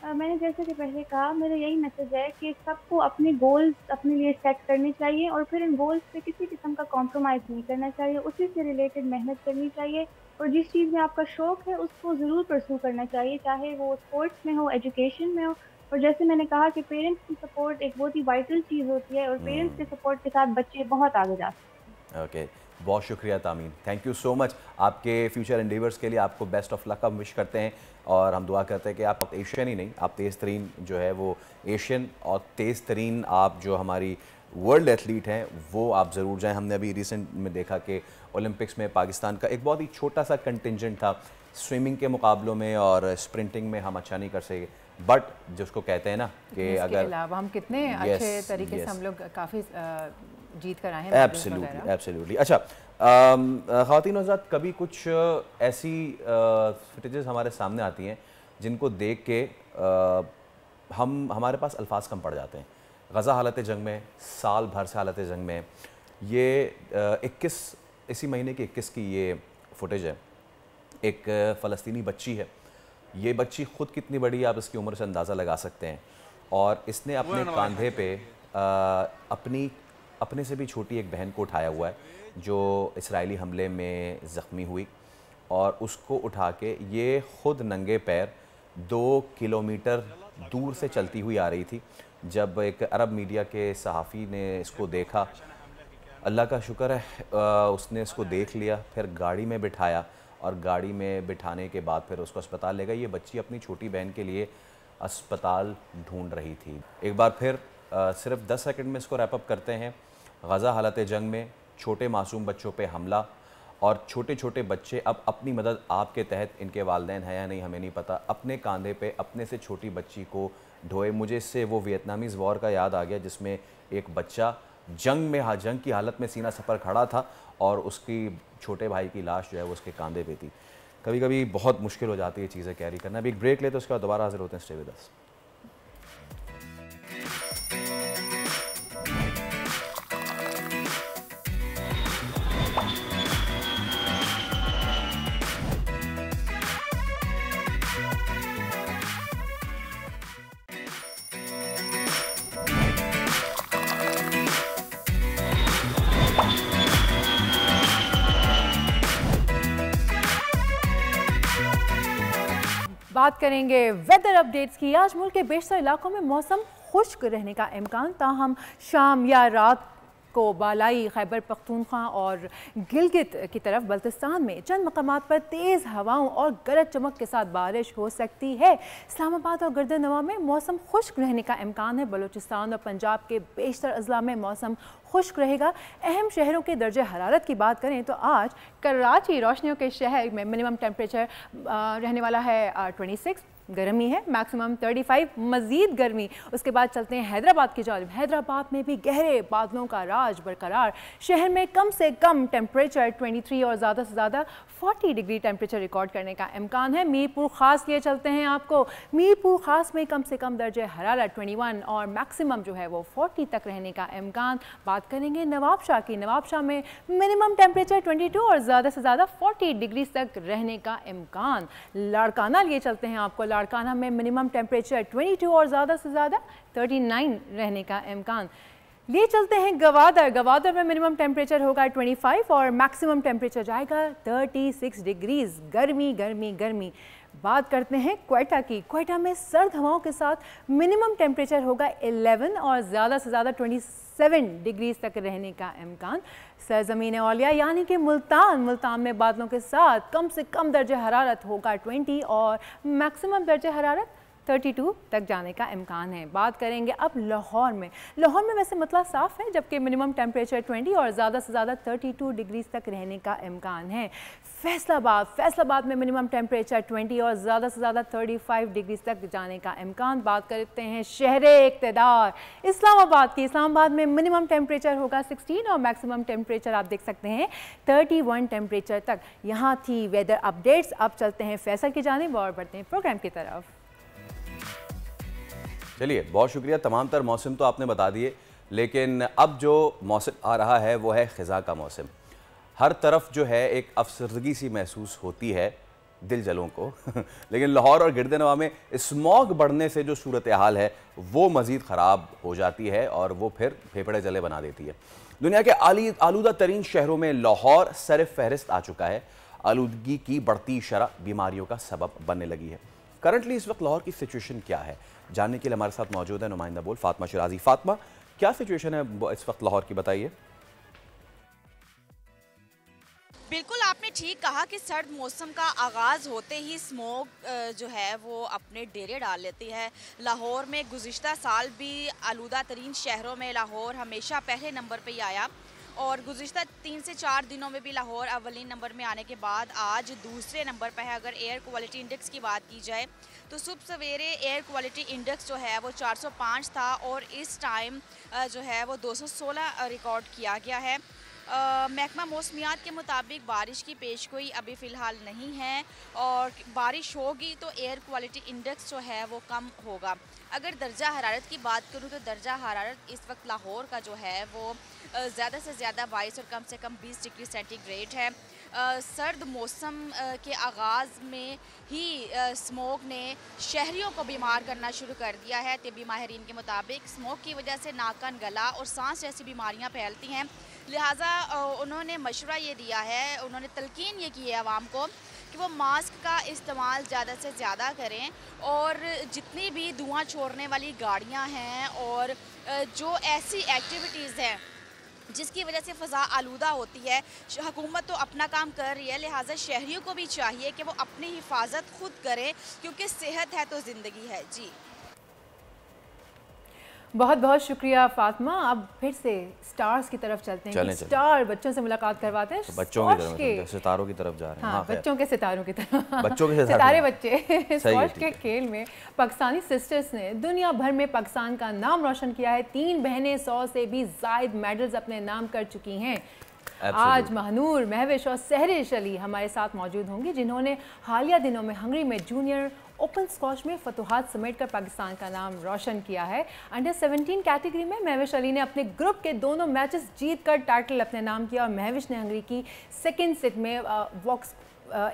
मैंने जैसे कि पहले कहा, मेरा यही मैसेज है कि सबको अपने गोल्स अपने लिए सेट करने चाहिए और फिर इन गोल्स पे किसी किस्म का कॉम्प्रोमाइज़ नहीं करना चाहिए, उसी से रिलेटेड मेहनत करनी चाहिए और जिस चीज़ में आपका शौक़ है उसको ज़रूर परस्यू करना चाहिए, चाहे वो स्पोर्ट्स में हो, एजुकेशन में हो। और जैसे मैंने कहा कि पेरेंट्स की सपोर्ट एक बहुत ही वाइटल चीज़ होती है और पेरेंट्स के सपोर्ट के साथ बच्चे बहुत आगे जा सकते हैं। ओके, बहुत शुक्रिया तामीन, थैंक यू सो मच। आपके फ्यूचर एंडेवर्स के लिए आपको बेस्ट ऑफ लक हम विश करते हैं और हम दुआ करते हैं कि आप एशियन ही नहीं, आप तेज़ तरीन जो है वो एशियन और तेज़ तरीन आप जो हमारी वर्ल्ड एथलीट हैं वो आप ज़रूर जाएं। हमने अभी रिसेंट में देखा कि ओलंपिक्स में पाकिस्तान का एक बहुत ही छोटा सा कंटिंजेंट था स्विमिंग के मुकाबलों में और स्प्रिंटिंग में हम अच्छा नहीं कर सके, बट जिसको कहते हैं ना कि अगर हम कितने अच्छे तरीके से हम लोग काफ़ी जीत कर आए हैं। Absolutely absolutely. अच्छा, ख़वातीन हज़रात, कभी कुछ ऐसी फुटेजेस हमारे सामने आती हैं जिनको देख के हमारे पास अल्फाज कम पड़ जाते हैं। गज़ा हालत जंग में, साल भर से हालत जंग में, ये 21 इसी महीने की 21 की ये फुटेज है। एक फ़लस्तीनी बच्ची है, ये बच्ची ख़ुद कितनी बड़ी है आप इसकी उम्र से अंदाज़ा लगा सकते हैं, और इसने अपने कंधे पे अपने से भी छोटी एक बहन को उठाया हुआ है जो इसराइली हमले में ज़ख्मी हुई, और उसको उठा के ये ख़ुद नंगे पैर 2 किलोमीटर दूर से चलती हुई आ रही थी। जब एक अरब मीडिया के सहाफ़ी ने इसको देखा, अल्लाह का शुक्र है उसने इसको देख लिया, फिर गाड़ी में बिठाया और गाड़ी में बिठाने के बाद फिर उसको अस्पताल ले गए। ये बच्ची अपनी छोटी बहन के लिए अस्पताल ढूंढ रही थी। एक बार फिर सिर्फ 10 सेकंड में इसको रैप अप करते हैं। गज़ा हालत जंग में छोटे मासूम बच्चों पे हमला, और छोटे छोटे बच्चे अब अपनी मदद आपके तहत, इनके वालिदैन हैं या नहीं हमें नहीं पता, अपने कंधे पे अपने से छोटी बच्ची को ढोए। मुझे इससे वो वियतनामीज़ वॉर का याद आ गया जिसमें एक बच्चा जंग की हालत में सीना सफ़र खड़ा था और उसकी छोटे भाई की लाश जो है वो उसके कंधे पे थी। कभी कभी बहुत मुश्किल हो जाती है चीज़ें कैरी करना। अभी एक ब्रेक लेते हैं, उसके बाद दोबारा हाजिर होते हैं। Stay with us. बात करेंगे वेदर अपडेट्स की। आज मुल्क के बेशतर इलाकों में मौसम खुश्क रहने का इम्कान, ताहम शाम या रात को बालाई खैबर पख्तूनख्वा और गिलगित की तरफ बल्तिस्तान में चंद मकामात पर तेज़ हवाओं और गरज चमक के साथ बारिश हो सकती है। इस्लामाबाद और गर्दनवा में मौसम खुश्क रहने का इम्कान है। बलूचिस्तान और पंजाब के बेशतर अजला में मौसम खुश्क रहेगा। अहम शहरों के दर्जे हरारत की बात करें तो आज कराची रोशनियों के शहर में मिनिमम टेम्परेचर रहने वाला है 26, गर्मी है, मैक्सिमम 35, मज़ीद गर्मी। उसके बाद चलते हैं हैदराबाद की जानिब। हैदराबाद में भी गहरे बादलों का राज बरकरार। शहर में कम से कम टेम्परेचर 23 और ज़्यादा से ज़्यादा 40 डिग्री टेम्परेचर रिकॉर्ड करने का इम्कान है। मीरपुर ख़ास लिए चलते हैं आपको। मीरपुर ख़ास में कम से कम दर्जे हरारत 21 और मैक्सिमम जो है वो 40 तक रहने का इम्कान। बात करेंगे नवाबशाह की। नवाबशाह में मिनिमम टेम्परेचर 22 और ज़्यादा से ज़्यादा 40 डिग्री तक रहने का इम्कान। लाड़काना लिए चलते हैं आपको। लाड़काना में मिनिमम टेम्परेचर 22 और ज़्यादा से ज़्यादा 39 रहने का इम्कान। लिए चलते हैं गवादर। गवादर में मिनिमम टेम्परेचर होगा 25 और मैक्सिमम टेम्परेचर जाएगा 36 डिग्रीज। गर्मी गर्मी गर्मी। बात करते हैं क्वेटा की। क्वेटा में सर्द हवाओं के साथ मिनिमम टेम्परेचर होगा 11 और ज़्यादा से ज़्यादा 27 डिग्रीज तक रहने का इम्कान। सरजमीन औलिया यानी कि मुल्तान में बादलों के साथ कम से कम दर्जे हरारत होगा 20 और मैक्सिमम दर्जे हरारत 32 तक जाने का इम्कान है। बात करेंगे अब लाहौर में। लाहौर में वैसे मतला साफ है, जबकि मिनिमम टेम्परेचर 20 और ज़्यादा से ज़्यादा 32 डिग्रीज तक रहने का इम्कान है। फैसलाबाद में मिनिमम टेम्परेचर 20 और ज़्यादा से ज़्यादा 35 डिग्रीज तक जाने का इम्कान। बात करते हैं शहरे इक़्तिदार इस्लामाबाद की। इस्लामाबाद में मिनिमम टेम्परेचर होगा 16 और मैक्सिमम टेम्परेचर आप देख सकते हैं 31 टेम्परेचर तक। यहाँ थी वेदर अपडेट्स। अब चलते हैं फैसल की जानिब और बढ़ते हैं प्रोग्राम की तरफ। चलिए, बहुत शुक्रिया। तमाम तर मौसम तो आपने बता दिए, लेकिन अब जो मौसम आ रहा है वो है ख़िज़ा का मौसम। हर तरफ जो है एक अफसरदगी सी महसूस होती है दिल जलों को लेकिन लाहौर और गिरदनवा में स्मॉग बढ़ने से जो सूरत हाल है वो मज़ीद ख़राब हो जाती है और वो फिर फेफड़े जले बना देती है। दुनिया के आलूदा तरीन शहरों में लाहौर सर फहरिस्त आ चुका है। आलूदगी की बढ़ती शरह बीमारियों का सबब बनने लगी है। करंटली इस वक्त लाहौर की सिचुएशन क्या है, जानने के लिए हमारे साथ मौजूद है नुमाइंदा बोल फातिमा शिराजी। फातिमा, क्या सिचुएशन है इस वक्त लाहौर की, बताइए। बिल्कुल, आपने ठीक कहा कि सर्द मौसम का आगाज़ होते ही स्मोक जो है वो अपने डेरे डाल लेती है। लाहौर में गुज़िश्ता साल भी आलूदा तरीन शहरों में लाहौर हमेशा पहले नंबर पे ही आया और गुज़िश्ता 3 से 4 दिनों में भी लाहौर अव्वलीन नंबर में आने के बाद आज दूसरे नंबर पर है। अगर एयर क्वालिटी इंडेक्स की बात की जाए तो सुबह सवेरे एयर क्वालिटी इंडेक्स जो है वो 405 था और इस टाइम जो है वो 216 रिकॉर्ड किया गया है। महकमा मौसमियात के मुताबिक बारिश की पेशगोई अभी फ़िलहाल नहीं है और बारिश होगी तो एयर क्वालिटी इंडेक्स जो है वो कम होगा। अगर दर्जा हरारत की बात करूँ तो दर्जा हरारत इस वक्त लाहौर का जो है वो ज़्यादा से ज़्यादा 22 और कम से कम 20 डिग्री सेंटीग्रेड है। सर्द मौसम के आगाज़ में ही स्मोक ने शहरियों को बीमार करना शुरू कर दिया है। तिब्बी माहिरीन के मुताबिक स्मोक की वजह से नाकन, गला और सांस जैसी बीमारियां फैलती हैं। लिहाजा उन्होंने मशवरा ये दिया है, उन्होंने तलकीन ये की है आवाम को कि वो मास्क का इस्तेमाल ज़्यादा से ज़्यादा करें और जितनी भी धुआं छोड़ने वाली गाड़ियां हैं और जो ऐसी एक्टिविटीज़ हैं जिसकी वजह से फ़ज़ा आलूदा होती है, हुकूमत तो अपना काम कर रही है, लिहाजा शहरियों को भी चाहिए कि वो अपनी हिफाजत खुद करें क्योंकि सेहत है तो ज़िंदगी है। जी, बहुत बहुत शुक्रिया फातिमा। अब फिर से स्टार्स की तरफ चलते हैं। स्टार बच्चों से मुलाकात करवाते हैं। तो बच्चों की तरफ, सितारों की तरफ जा रहे हैं। हाँ, बच्चों के सितारों की तरफ बच्चों के सितारे बच्चे। स्क्वॉश के खेल में पाकिस्तानी सिस्टर्स ने दुनिया भर में पाकिस्तान का नाम रोशन किया है। 3 बहनें 100 से भी ज़ायद मेडल्स अपने नाम कर चुकी हैं। आज महनूर, महविश और सहरिश अली हमारे साथ मौजूद होंगी, जिन्होंने हालिया दिनों में हंगरी में जूनियर ओपन स्क्वॉश में फतुहात समेटकर पाकिस्तान का नाम रोशन किया है। अंडर 17 कैटेगरी में महविश अली ने अपने ग्रुप के दोनों मैचेस जीतकर टाइटल अपने नाम किया और महविश ने हंगरी की सेकेंड सेट में वॉक्स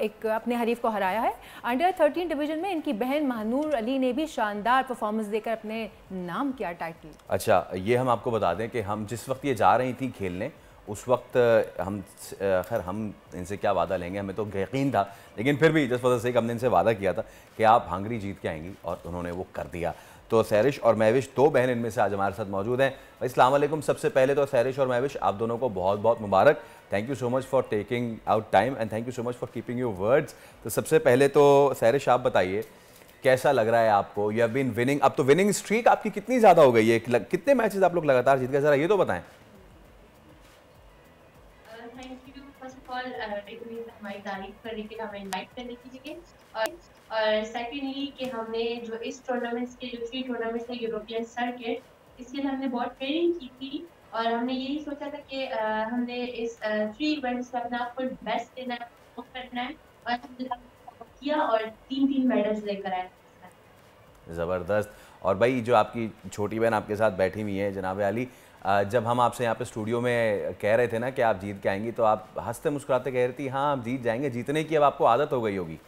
एक अपने हरीफ को हराया है। अंडर 13 डिवीजन में इनकी बहन महनूर अली ने भी शानदार परफॉर्मेंस देकर अपने नाम किया टाइटल। अच्छा, ये हम आपको बता दें कि हम जिस वक्त ये जा रही थी खेलने उस वक्त हम इनसे क्या वादा लेंगे, हमें तो यकीन था, लेकिन फिर भी जिस वजह से हमने इनसे वादा किया था कि आप हंगरी जीत के आएंगी और उन्होंने वो कर दिया। तो सहरिश और महविश 2 बहन इनमें से आज हमारे साथ मौजूद हैं। अस्सलाम वालेकुम। सबसे पहले तो सहरिश और महविश, आप दोनों को बहुत बहुत मुबारक। Thank you so much for taking out time and thank you so much for keeping your words. तो सबसे पहले तो सहरिश आप बताइए, कैसा लग रहा है आपको? यू हैव बीन विनिंग, अब तो विनिंग स्ट्रीक आपकी कितनी ज़्यादा हो गई है? कितने मैचेस आप लोग लगातार जीत गए, ज़रा ये तो बताएं। हमारी तारीफ करने के लिए, हमें इनवाइट करने के लिए, और सेकेंडली कि हमने जो इस टूर्नामेंट्स के जो 3 टूर्नामेंट्स है यूरोपियन सर्किट, इसके लिए हमने बहुत ट्रेनिंग की थी और हमने यही सोचा था कि हमने इस 3 इवेंट्स में अपना फुल बेस्ट देना करना है और किया और 3 मेडल्स लेकर आए। ज़बरदस्त। और भाई, जो आपकी छोटी बहन आपके साथ बैठी हुई है जनाब अली, जब हम आपसे यहाँ पे स्टूडियो में कह रहे थे ना कि आप जीत के आएंगी, तो आप हंसते मुस्कुराते कह रही थी हाँ आप जीत जाएंगे, जीतने की अब आपको आदत हो गई होगी।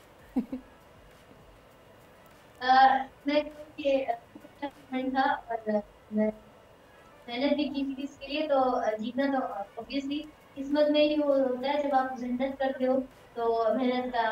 मेहनत भी की थी इसके लिए, तो जीतना तो ऑब्वियसली किस्मत में ही वो होता है। जब आप मेहनत करते हो तो मेहनत का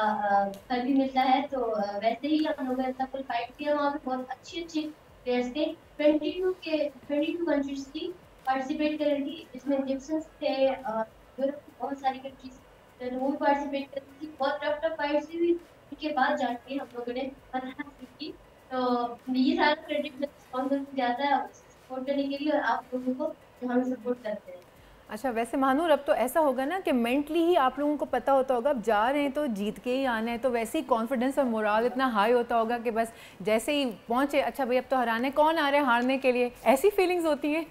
फल भी मिलता है। तो वैसे ही हम लोगों ने इतना फुल फाइट किया, वहाँ पे बहुत अच्छी प्लेयर्स थे। 22 कंट्रीज की पार्टिसिपेट कर रही थी, इसमें इजिप्शियंस थे, यूरोप की बहुत सारी कंट्रीज तो वो पार्टिसिपेट कर रही थी। बहुत टफ फाइट्स हुई, उसके बाद जाके हम लोगों ने फतह हासिल की। तो सारा क्रेडिट स्पॉन्सर को जाता है सपोर्ट करने के लिए और आप लोगों को जो हमें सपोर्ट करते हैं। अच्छा, वैसे महानूर अब तो ऐसा होगा ना कि मेंटली ही आप लोगों को पता होता होगा अब जा रहे हैं तो जीत के ही आना है, तो वैसे ही कॉन्फिडेंस और मोराल इतना हाई होता होगा कि बस जैसे ही पहुंचे, अच्छा भाई अब तो हराने, कौन आ रहा है हारने के लिए, ऐसी फीलिंग्स होती हैं?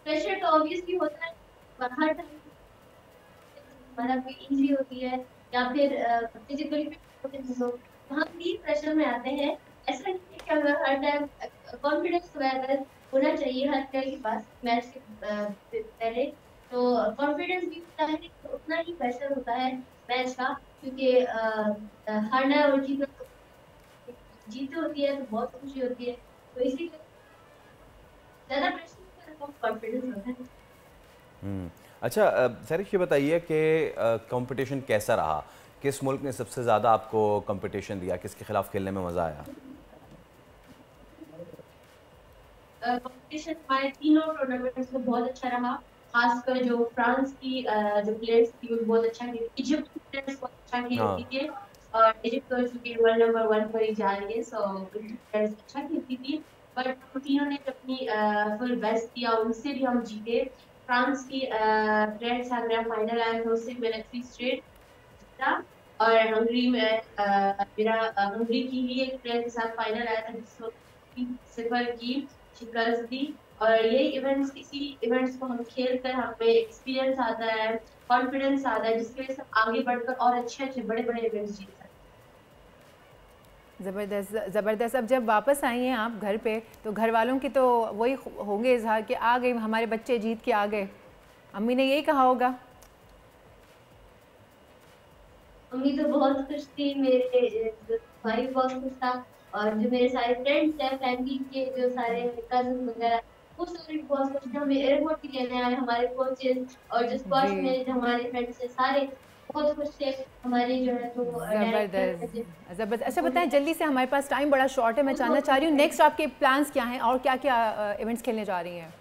प्रेशर तो ऑब्वियसली होता है, हर टाइम हमारा कोई इंजरी होती है या फिर फिजिकली तो हम भी प्रेशर में आते हैं। ऐसा नहीं है कि हमें हर टाइम कॉन्फिडेंस लेवल होना चाहिए हर प्लेयर के पास मैच के पहले, तो कॉन्फिडेंस भी होता है तो उतना ही प्रेशर होता है मैच का, क्योंकि हारना और जीतना जीत होती है तो बहुत खुशी होती है, तो इसीलिए ज़्यादा प्रेशर कम कॉन्फिडेंस होता है। अच्छा सरिश, ये बताइए कि कंपटीशन कैसा रहा? किस मुल्क ने सबसे ज़्यादा आपको कंपटीशन दिया? किसके खिलाफ खेलने में मज़ा आया? कंपटीशन हमारे तीनों टूर्नामेंट्स में बहुत अच्छा रहा, खासकर जो फ्रांस की जो प्लेयर्स थी वो बहुत अच्छा खेली, इजिप्ट की प्लेयर्स बहुत अच्छा खेलती थी और इजिप्ट तो चूंकि वर्ल्ड नंबर 1 पर ही जा रही है, सो प्लेयर्स अच्छा खेलती थी, बट हम तीनों ने अपनी फुल बेस्ट दिया, उनसे भी हम जीते। फ्रांस की प्लेयर के साथ मेरा फाइनल आया था, उससे मैंने 3 स्ट्रेट जीता, और हंगरी में मेरा हंगरी की ही एक प्लेयर के साथ फाइनल आया था जिसको 0 की शिकस्त दी, और ये इवेंट्स, इसी इवेंट्स को हम खेल कर हमें एक्सपीरियंस आता है, कॉन्फिडेंस आता है, जिसकी वजह से हम आगे बढ़कर और अच्छे बड़े इवेंट्स जीत सकते हैं। ज़बरदस्त ज़बरदस्त। अब जब वापस आई हैं आप घर पे, तो घर वालों की तो वही होंगे इजहार कि आ गए हमारे बच्चे, जीत के आ गए, अम्मी ने यही कहा होगा? मम्मी तो बहुत खुश थी, मेरे भाई बहुत खुश था, और जो मेरे सारे फ्रेंड्स हैं, फैमिली के जो सारे कजन वगैरह, वो सारे बहुत खुश थे। हमें एयरपोर्ट भी लेने आए हमारे कोचेस, और जो स्क्वाश में जो हमारे फ्रेंड्स हैं सारे बहुत खुश थे। हमारे जो है तो ज़बरदस्त। अच्छा बताएं जल्दी से, हमारे पास टाइम बड़ा शॉर्ट है, मैं जानना चाह रही हूँ नेक्स्ट आपके प्लान्स क्या हैं और क्या क्या इवेंट्स खेलने जा रही हैं?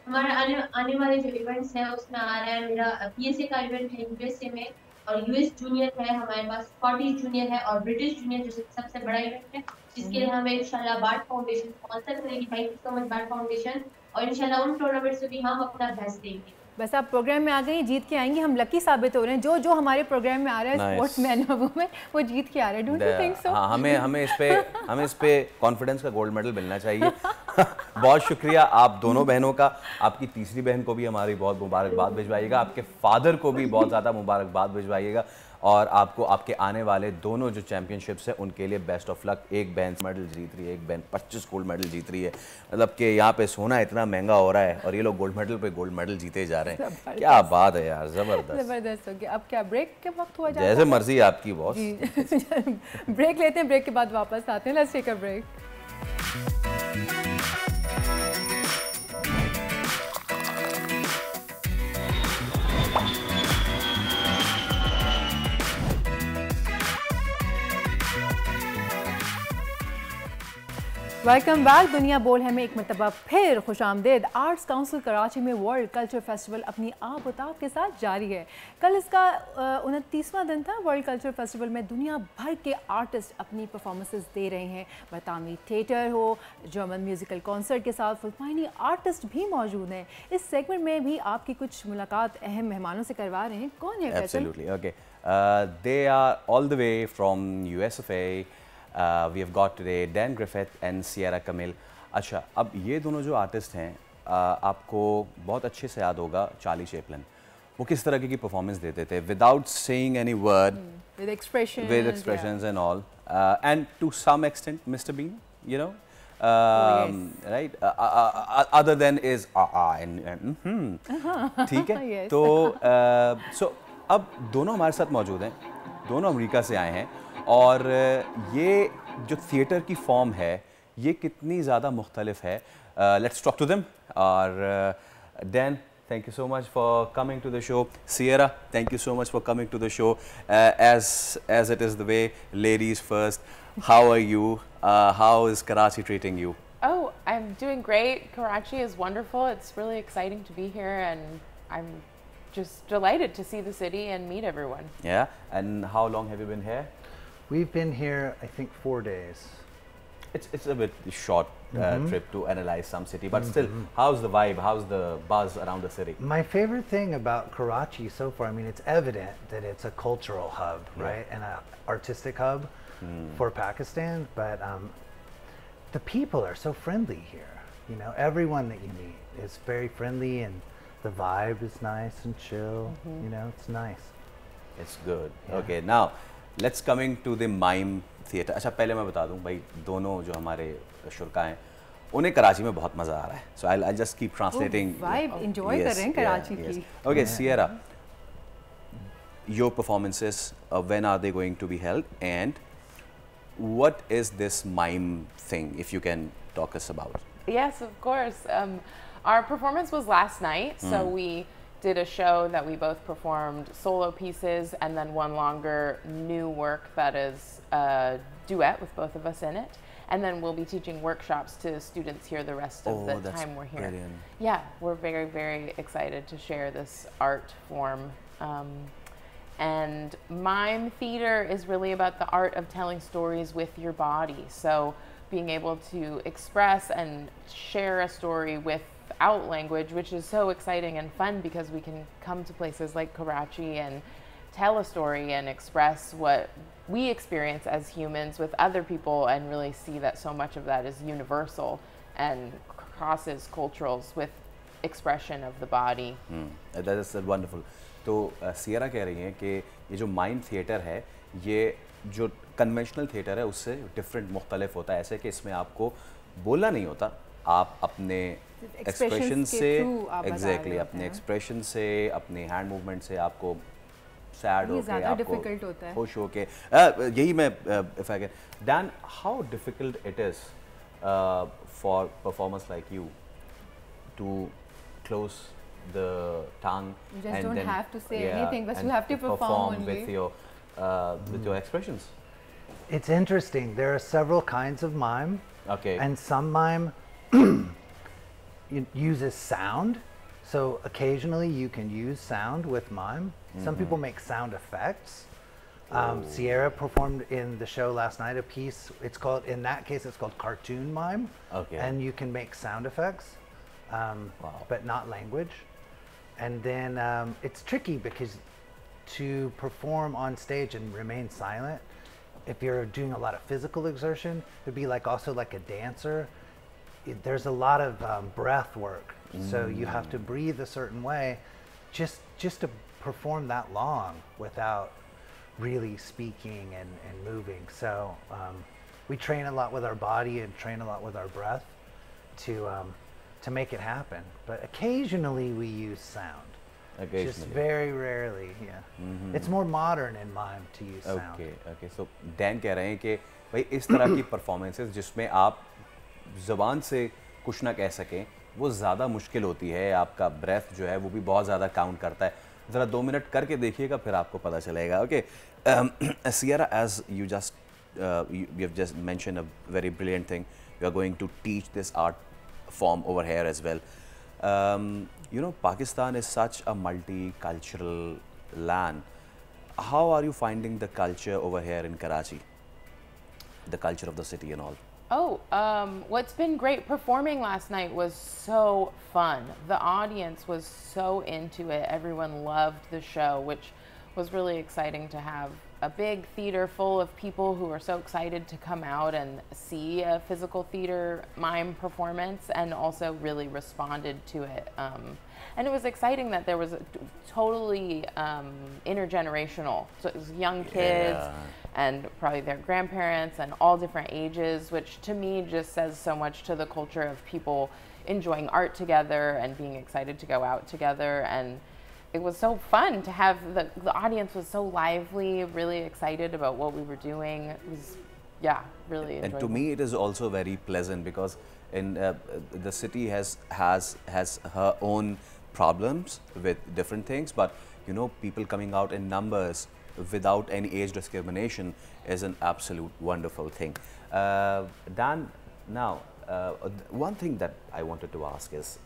हमारा आने वाले जो इवेंट्स हैं उसमें आ रहा है मेरा PSA का इवेंट है USA में, और US जूनियर है हमारे पास, स्कॉटिश जूनियर है और ब्रिटिश जूनियर जो सबसे बड़ा इवेंट है, जिसके लिए हमें इंशाल्लाह बार्ट फाउंडेशन स्पॉन्सर करेगी। Thank you so much BART foundation, और इंशाल्लाह उन टूर्नामेंट्स में भी हम अपना बेस्ट देंगे। बस आप प्रोग्राम में आ गई, जीत के आएंगी, हम लकी साबित हो रहे हैं, जो जो हमारे प्रोग्राम में आ रहा है स्पोर्ट्समैन वुमेन वो जीत के आ रहे हैं। Don't you think so? हाँ, हमें इस पे कॉन्फिडेंस का गोल्ड मेडल मिलना चाहिए। बहुत शुक्रिया आप दोनों बहनों का, आपकी तीसरी बहन को भी हमारी बहुत मुबारकबाद भिजवाइएगा, आपके फादर को भी बहुत ज़्यादा मुबारकबाद भिजवाइएगा, और आपको आपके आने वाले दोनों जो चैम्पियनशिप्स हैं उनके लिए बेस्ट ऑफ लक। एक बहन मेडल जीत रही है, एक बहन 25 गोल्ड मेडल जीत रही है, मतलब कि यहाँ पे सोना इतना महंगा हो रहा है और ये लोग गोल्ड मेडल पे गोल्ड मेडल जीते जा रहे हैं। क्या बात है यार, ज़बरदस्त हो गया। अब क्या ब्रेक के वक्त हुआ? जैसे मर्जी आपकी बॉस। ब्रेक लेते हैं, ब्रेक के बाद वापस आते हैं। Let's take a break. Welcome back. दुनिया बोल है में एक मरतबा फिर खुशामदेद। आर्ट्स काउंसिल कराची में वर्ल्ड कल्चर फेस्टिवल अपनी आबोताब के साथ जारी है। कल इसका 29वां दिन था। वर्ल्ड कल्चर फेस्टिवल में दुनिया भर के आर्टिस्ट अपनी परफॉर्मेंसेस दे रहे हैं। बरतानवी थिएटर हो, जर्मन म्यूजिकल कॉन्सर्ट के साथ फिलिपाइनी आर्टिस्ट भी मौजूद हैं। इस सेगमेंट में भी आपकी कुछ मुलाकात अहम मेहमानों से करवा रहे हैं। कौन है? Absolutely, okay. They are all the way from USFA. We have got today Dan Griffith and Sierra Camille. अच्छा, अब ये दोनों जो आर्टिस्ट हैं, आपको बहुत अच्छे से याद होगा चार्ली चैपलिन। वो किस तरह की परफॉर्मेंस देते थे, without saying any word, with expressions and all, and to some extent Mr. Bean, you know, right, other than is and ठीक है। Yes. तो so अब दोनों हमारे साथ मौजूद हैं, दोनों अमेरिका से आए हैं, और ये जो थिएटर की फॉर्म है ये कितनी ज़्यादा मुख्तलिफ है। Let's talk to them. और Dan, thank you so much for coming to the show. Sierra, thank you so much for coming to the show. As it is the way, ladies first. How are you? How is Karachi treating you? Oh, I'm doing great. Karachi is wonderful. It's really exciting to be here, and I'm just delighted to see the city and meet everyone. Yeah. And how long have you been here? We've been here, I think, 4 days. It's a bit short trip to analyze some city, but still, how's the vibe? How's the buzz around the city? My favorite thing about Karachi so far, I mean, it's evident that it's a cultural hub, right? And an artistic hub for Pakistan, but the people are so friendly here. You know, everyone that you meet is very friendly and the vibe is nice and chill. You know, it's nice. It's good. Okay, now let's coming to the mime theatre. अच्छा पहले मैं बता दूं भाई दोनों जो हमारे शुरका हैं उन्हें कराची में बहुत मज़ा आ रहा है. So I'll just keep translating. Vibe enjoy कर रहे हैं कराची की. Okay, Sierra, your performances, when are they going to be held, and what is this mime thing, if you can talk us about? Yes, of course. Our performance was last night, so we did a show that we both performed solo pieces and then one longer new work that is a duet with both of us in it. And then we'll be teaching workshops to students here the rest of the time we're here. Brilliant. Yeah, we're very, very excited to share this art form. And mime theater is really about the art of telling stories with your body. So being able to express and share a story without language, which is so exciting and fun because we can come to places like Karachi and tell a story and express what we experience as humans with other people and really see that so much of that is universal and crosses cultures with expression of the body. That is wonderful. तो Sierra कह रही हैं कि ये जो mime theatre है ये जो कन्वेंशनल थिएटर है उससे डिफरेंट मुख्तलिफ होता है, ऐसे कि इसमें आपको बोलना नहीं होता, आप अपने एक्सप्रेशन से एग्जैक्टली अपने एक्सप्रेशन से अपने हैंड मूवमेंट से आपको सैड होके आपको खुश होके यही मैं if I can Dan, how difficult it is for performers like you to close the tongue? You just and don't then, have to say anything, but you have to perform with your expressions. It's interesting. There are several kinds of mime. Okay. And some mime uses sound. So occasionally you can use sound with mime. Some people make sound effects. Sierra performed in the show last night a piece. It's called, in that case, it's called cartoon mime. Okay. And you can make sound effects, but not language. And then it's tricky because to perform on stage and remain silent, if you're doing a lot of physical exertion, it'd be like also like a dancer. There's a lot of breath work, so you have to breathe a certain way, just to perform that long without really speaking and moving. So we train a lot with our body and train a lot with our breath to make it happen. But occasionally we use sound. Just very rarely, yeah. It's more modern in mime to use sound. Okay. So Dan कह रहे हैं कि भाई इस तरह की performances जिसमें आप ज़बान से कुछ ना कह सकें वो ज़्यादा मुश्किल होती है, आपका breath जो है वो भी बहुत ज़्यादा count करता है. ज़रा 2 मिनट करके देखिएगा फिर आपको पता चलेगा. Okay, Sierra, as you have just mentioned a very brilliant thing. You are going to teach this art form over here as well. You know, Pakistan is such a multicultural land. How are you finding the culture over here in Karachi? The culture of the city and all. What's been great, performing last night was so fun. The audience was so into it. Everyone loved the show, which was really exciting to have a big theater full of people who are so excited to come out and see a physical theater mime performance and also really responded to it. And it was exciting that there was a totally intergenerational, so it was young kids and probably their grandparents and all different ages, which to me just says so much to the culture of people enjoying art together and being excited to go out together. And it was so fun to have the audience was so lively, really excited about what we were doing. It was, really enjoyable. And to me, it is also very pleasant because in the city has her own problems with different things, but you know, people coming out in numbers without any age discrimination is an absolute wonderful thing. Dan, now one thing that I wanted to ask is,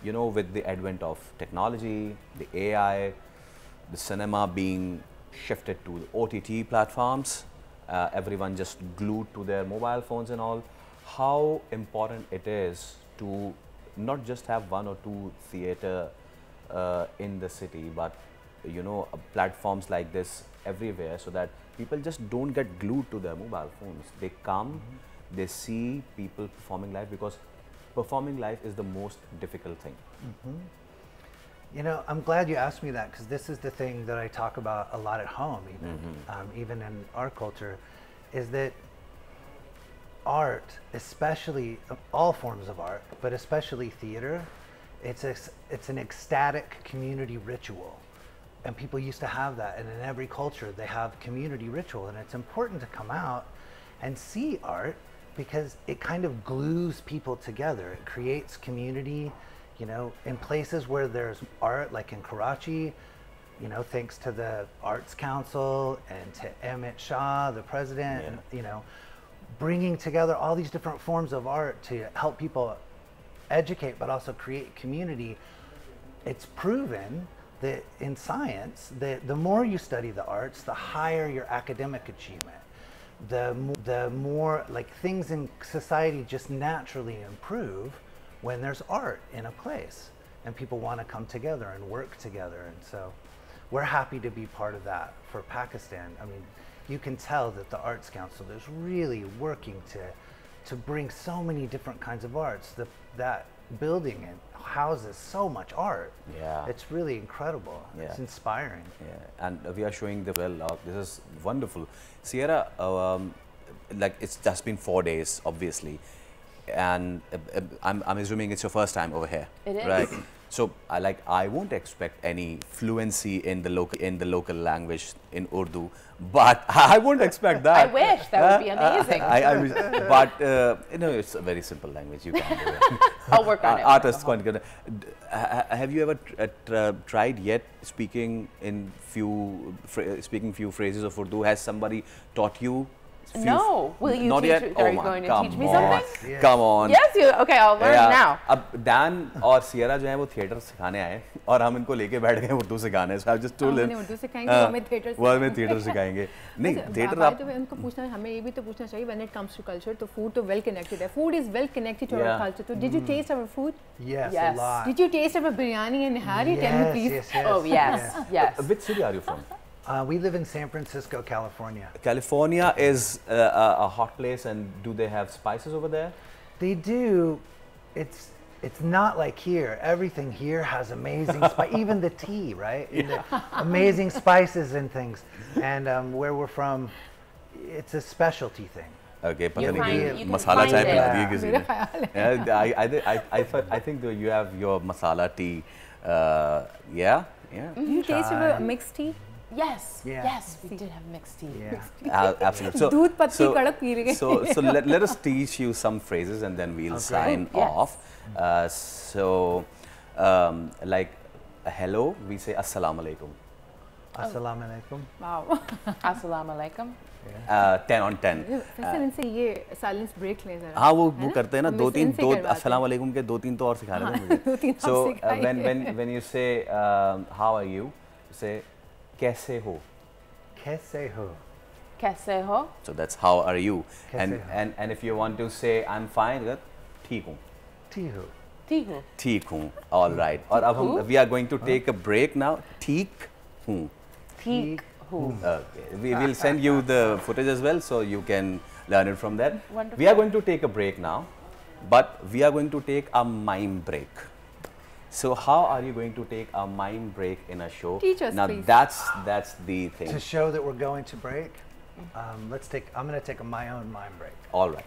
you know, with the advent of technology, the AI, the cinema being shifted to the OTT platforms, everyone just glued to their mobile phones and all, how important it is to not just have one or two theater in the city, but you know, platforms like this everywhere, so that people just don't get glued to their mobile phones. They come, they see people performing live, because performing live is the most difficult thing. You know, I'm glad you asked me that, because this is the thing that I talk about a lot at home, even, even in our culture, is that art, especially all forms of art, but especially theater, it's an ecstatic community ritual. And people used to have that, and in every culture they have community ritual, and it's important to come out and see art because it kind of glues people together. It creates community, you know, in places where there's art, like in Karachi, you know, thanks to the Arts Council and to Amit Shah, the president, and, you know, bringing together all these different forms of art to help people educate, but also create community. It's proven that in science, that the more you study the arts, the higher your academic achievement. The more like things in society just naturally improve when there's art in a place and people want to come together and work together. And so we're happy to be part of that for Pakistan. I mean, you can tell that the Arts Council is really working to bring so many different kinds of arts. That building it houses so much art. Yeah. It's really incredible. Yeah. It's inspiring. Yeah. And we are showing the this is wonderful. Sierra, like it's just been 4 days, obviously, and I'm assuming it's your first time over here. It is. Right. So I won't expect any fluency in the local language in Urdu, but I won't expect that. I wish that would be amazing. But you know, it's a very simple language. You can do it. I'll work on it. Artists can't get it. Have you ever tried yet speaking few phrases of Urdu? Has somebody taught you? No. Will you not teach? yet? Are you going to teach me something? Yeah. Come on. Yes, you. Okay, I'll learn now. अब Dan और Sierra जो हैं वो theatre सिखाने आए और हम इनको लेके बैठ गए उर्दू सिखाने. So I just told him. Urdu सिखाएंगे, हमें थिएटर. वो हमें थिएटर सिखाएंगे. नहीं थिएटर आप. तो उनको पूछना, हमें ये भी तो पूछना चाहिए. When it comes to culture, तो food तो well connected है. Food is well connected to our culture. So did you taste our food? Yes, a lot. Did you taste our biryani and nihari? Tell me please. Yes, yes. Oh yes, yes. Which city are you from? We live in San Francisco, California. California is a hot place, and do they have spices over there? They do. It's not like here. Everything here has amazing even the tea, right? The amazing spices and things. And where we're from, it's a specialty thing. Okay, You पता नहीं can masala find चाय it. पिला दी है किसी मेरा ने. ख्याल है. I think that you have your masala tea. Yeah. Do you taste our mixed tea? Yes, Yeah. yes, we did have mixed tea. Yeah. Absolutely. So, दूध पत्ती कड़क पी रहे हैं. so let us teach you some phrases and then we'll sign Yes. off. Like hello, we say assalamu alaikum. Assalamu alaikum. Wow. Assalamu alaikum. 10 on 10. वैसे इनसे ये silence break लें जरा. हाँ वो करते हैं ना, हम इनसे दो करवाते हैं. अस्सलाम वालेकुम के 2-3 तो और सिखाने थे मुझे. 2-3 So और सिखाइए. when you say how are you, say कैसे हो. Kaise ho? Kaise ho? So that's how are you. कैसे हो? And if you want to say I'm fine, ठीक हूँ. Tihu. Tihu. ठीक हूँ. All right. और अब हम we are going to take a break now. ठीक हूँ. Teek hu. Okay. We will send you the footage as well, so you can learn it from that. Wonderful. We are going to take a break now, but we are going to take a mime break. So how are you going to take a mime break in a show? Teach us, now please. that's the thing. To show that we're going to break, I'm going to take my own mime break. All right.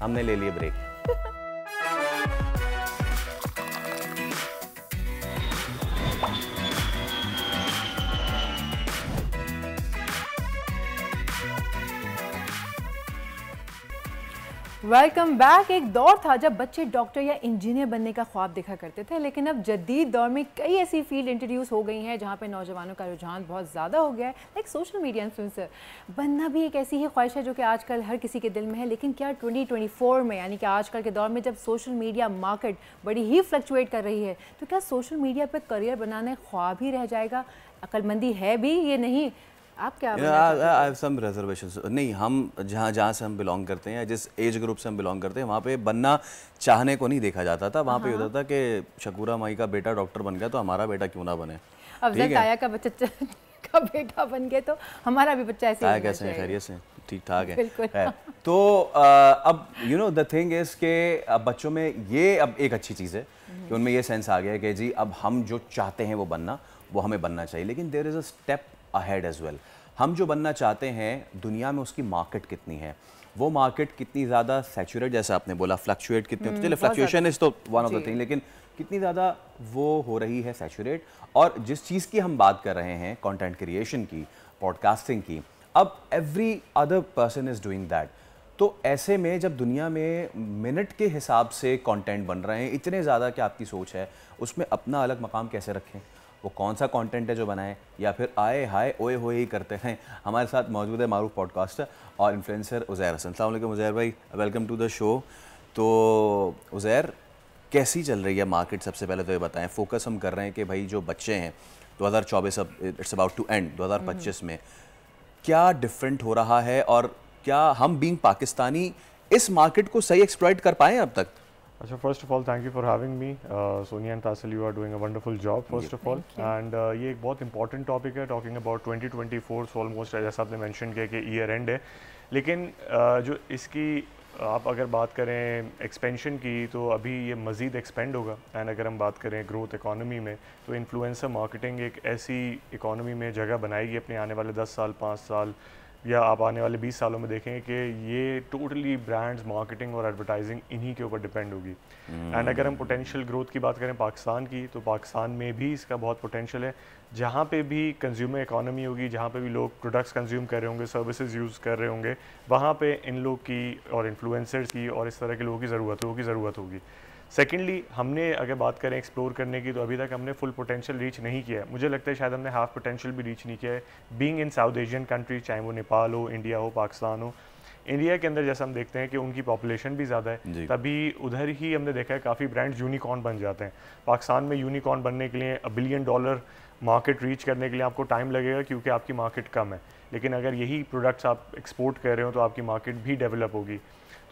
हमने ले लिए break. Welcome back. एक दौर था जब बच्चे doctor या engineer बनने का ख्वाब देखा करते थे, लेकिन अब जदीद दौर में कई ऐसी फील्ड इंट्रोड्यूस हो गई हैं जहाँ पे नौजवानों का रुझान बहुत ज़्यादा हो गया है। लाइक सोशल मीडिया इन्फ्लुएंसर बनना भी एक ऐसी ही ख्वाहिश है जो कि आजकल हर किसी के दिल में है। लेकिन क्या 2024 में, यानी कि आजकल के दौर में जब सोशल मीडिया मार्केट बड़ी ही फ्लक्चुएट कर रही है, तो क्या सोशल मीडिया पर करियर बनाना ख्वाब ही रह जाएगा? अक्लमंदी है भी ये नहीं? आप क्या सम रिजर्वेशंस नहीं, हम जहाँ से हम बिलोंग करते हैं, जिस एज ग्रुप से हम बिलोंग करते हैं, वहाँ पे बनना चाहने को नहीं देखा जाता था। वहाँ पे होता था कि शकूरा माई का बेटा डॉक्टर बन गया तो हमारा बेटा क्यों ना बने। अफजल ताया का बच्चा का बेटा बन गया तो हमारा भी बच्चा ऐसे ही कैसे हैं? खैरियत से? ठीक ठाक है। तो अब you know the thing is के अब बच्चों में ये अब एक अच्छी चीज़ है कि उनमें ये सेंस आ गया है कि जी अब हम जो चाहते हैं वो बनना, वो हमें बनना चाहिए। लेकिन there is a step ahead as well. हम जो बनना चाहते हैं दुनिया में उसकी मार्केट कितनी है, वो मार्केट कितनी ज़्यादा सैचुरेट, जैसे आपने बोला फ्लक्चुएट कितनी होती है, फ्लक्चुएशन इज तो वन ऑफ द थिंग, लेकिन कितनी ज़्यादा वो हो रही है सैचुरेट। और जिस चीज़ की हम बात कर रहे हैं, कंटेंट क्रिएशन की, पॉडकास्टिंग की, अब every other person is doing that. तो ऐसे में जब दुनिया में मिनट के हिसाब से कंटेंट बन रहे हैं इतने ज़्यादा, कि आपकी सोच है उसमें अपना अलग मकाम कैसे रखें? वो कौन सा कंटेंट है जो बनाएं, या फिर आए हाय ओए होए ही करते हैं? हमारे साथ मौजूद है मारूफ पॉडकास्टर और इन्फ्लुएंसर उज़ैर हसन। अस्सलाम वालेकुम उज़ैर भाई, वेलकम टू द शो। तो उज़ैर, कैसी चल रही है मार्केट? सबसे पहले तो ये बताएं। फोकस हम कर रहे हैं कि भाई जो बच्चे हैं 2024 अब इट्स अबाउट टू एंड, 2025 में क्या डिफरेंट हो रहा है, और क्या हम बीइंग पाकिस्तानी इस मार्केट को सही एक्सप्लॉइट कर पाएँ अब तक? अच्छा, first of all thank you for having me Sonia and Tasil, you are doing a wonderful job first of all. And ये एक बहुत इंपॉर्टेंट टॉपिक है, टॉकिंग अबाउट 2024 ऑलमोस्ट, जैसा आपने मेंशन किया कि ईयर एंड है। लेकिन जो इसकी आप अगर बात करें एक्सपेंशन की, तो अभी ये मज़ीद एक्सपेंड होगा। एंड अगर हम बात करें ग्रोथ इकोनॉमी में, तो इन्फ्लुएंसर मार्केटिंग एक ऐसी इकोनॉमी में जगह बनाएगी अपने आने वाले 10 साल, 5 साल, या आप आने वाले 20 सालों में देखेंगे कि ये टोटली ब्रांड्स, मार्केटिंग और एडवर्टाइजिंग इन्हीं के ऊपर डिपेंड होगी। एंड अगर हम पोटेंशियल ग्रोथ की बात करें पाकिस्तान की, तो पाकिस्तान में भी इसका बहुत पोटेंशियल है। जहाँ पे भी कंज्यूमर इकोनॉमी होगी, जहाँ पे भी लोग प्रोडक्ट्स कंज्यूम कर रहे होंगे, सर्विसेज यूज़ कर रहे होंगे, वहाँ पे इन लोग की और इन्फ्लुएंसर्स की और इस तरह के लोगों की ज़रूरत होगी। सेकेंडली, हमने अगर बात करें एक्सप्लोर करने की, तो अभी तक हमने फुल पोटेंशियल रीच नहीं किया है। मुझे लगता है शायद हमने हाफ पोटेंशियल भी रीच नहीं किया है, being in south Asian country, चाहे वो नेपाल हो, इंडिया हो, पाकिस्तान हो। इंडिया के अंदर जैसा हम देखते हैं कि उनकी पॉपुलेशन भी ज़्यादा है, तभी उधर ही हमने देखा है काफ़ी ब्रांड्स यूनिकॉर्न बन जाते हैं। पाकिस्तान में यूनिकॉर्न बनने के लिए $1 बिलियन मार्केट रीच करने के लिए आपको टाइम लगेगा, क्योंकि आपकी मार्केट कम है। लेकिन अगर यही प्रोडक्ट्स आप एक्सपोर्ट कर रहे हो तो आपकी मार्केट भी डेवलप होगी।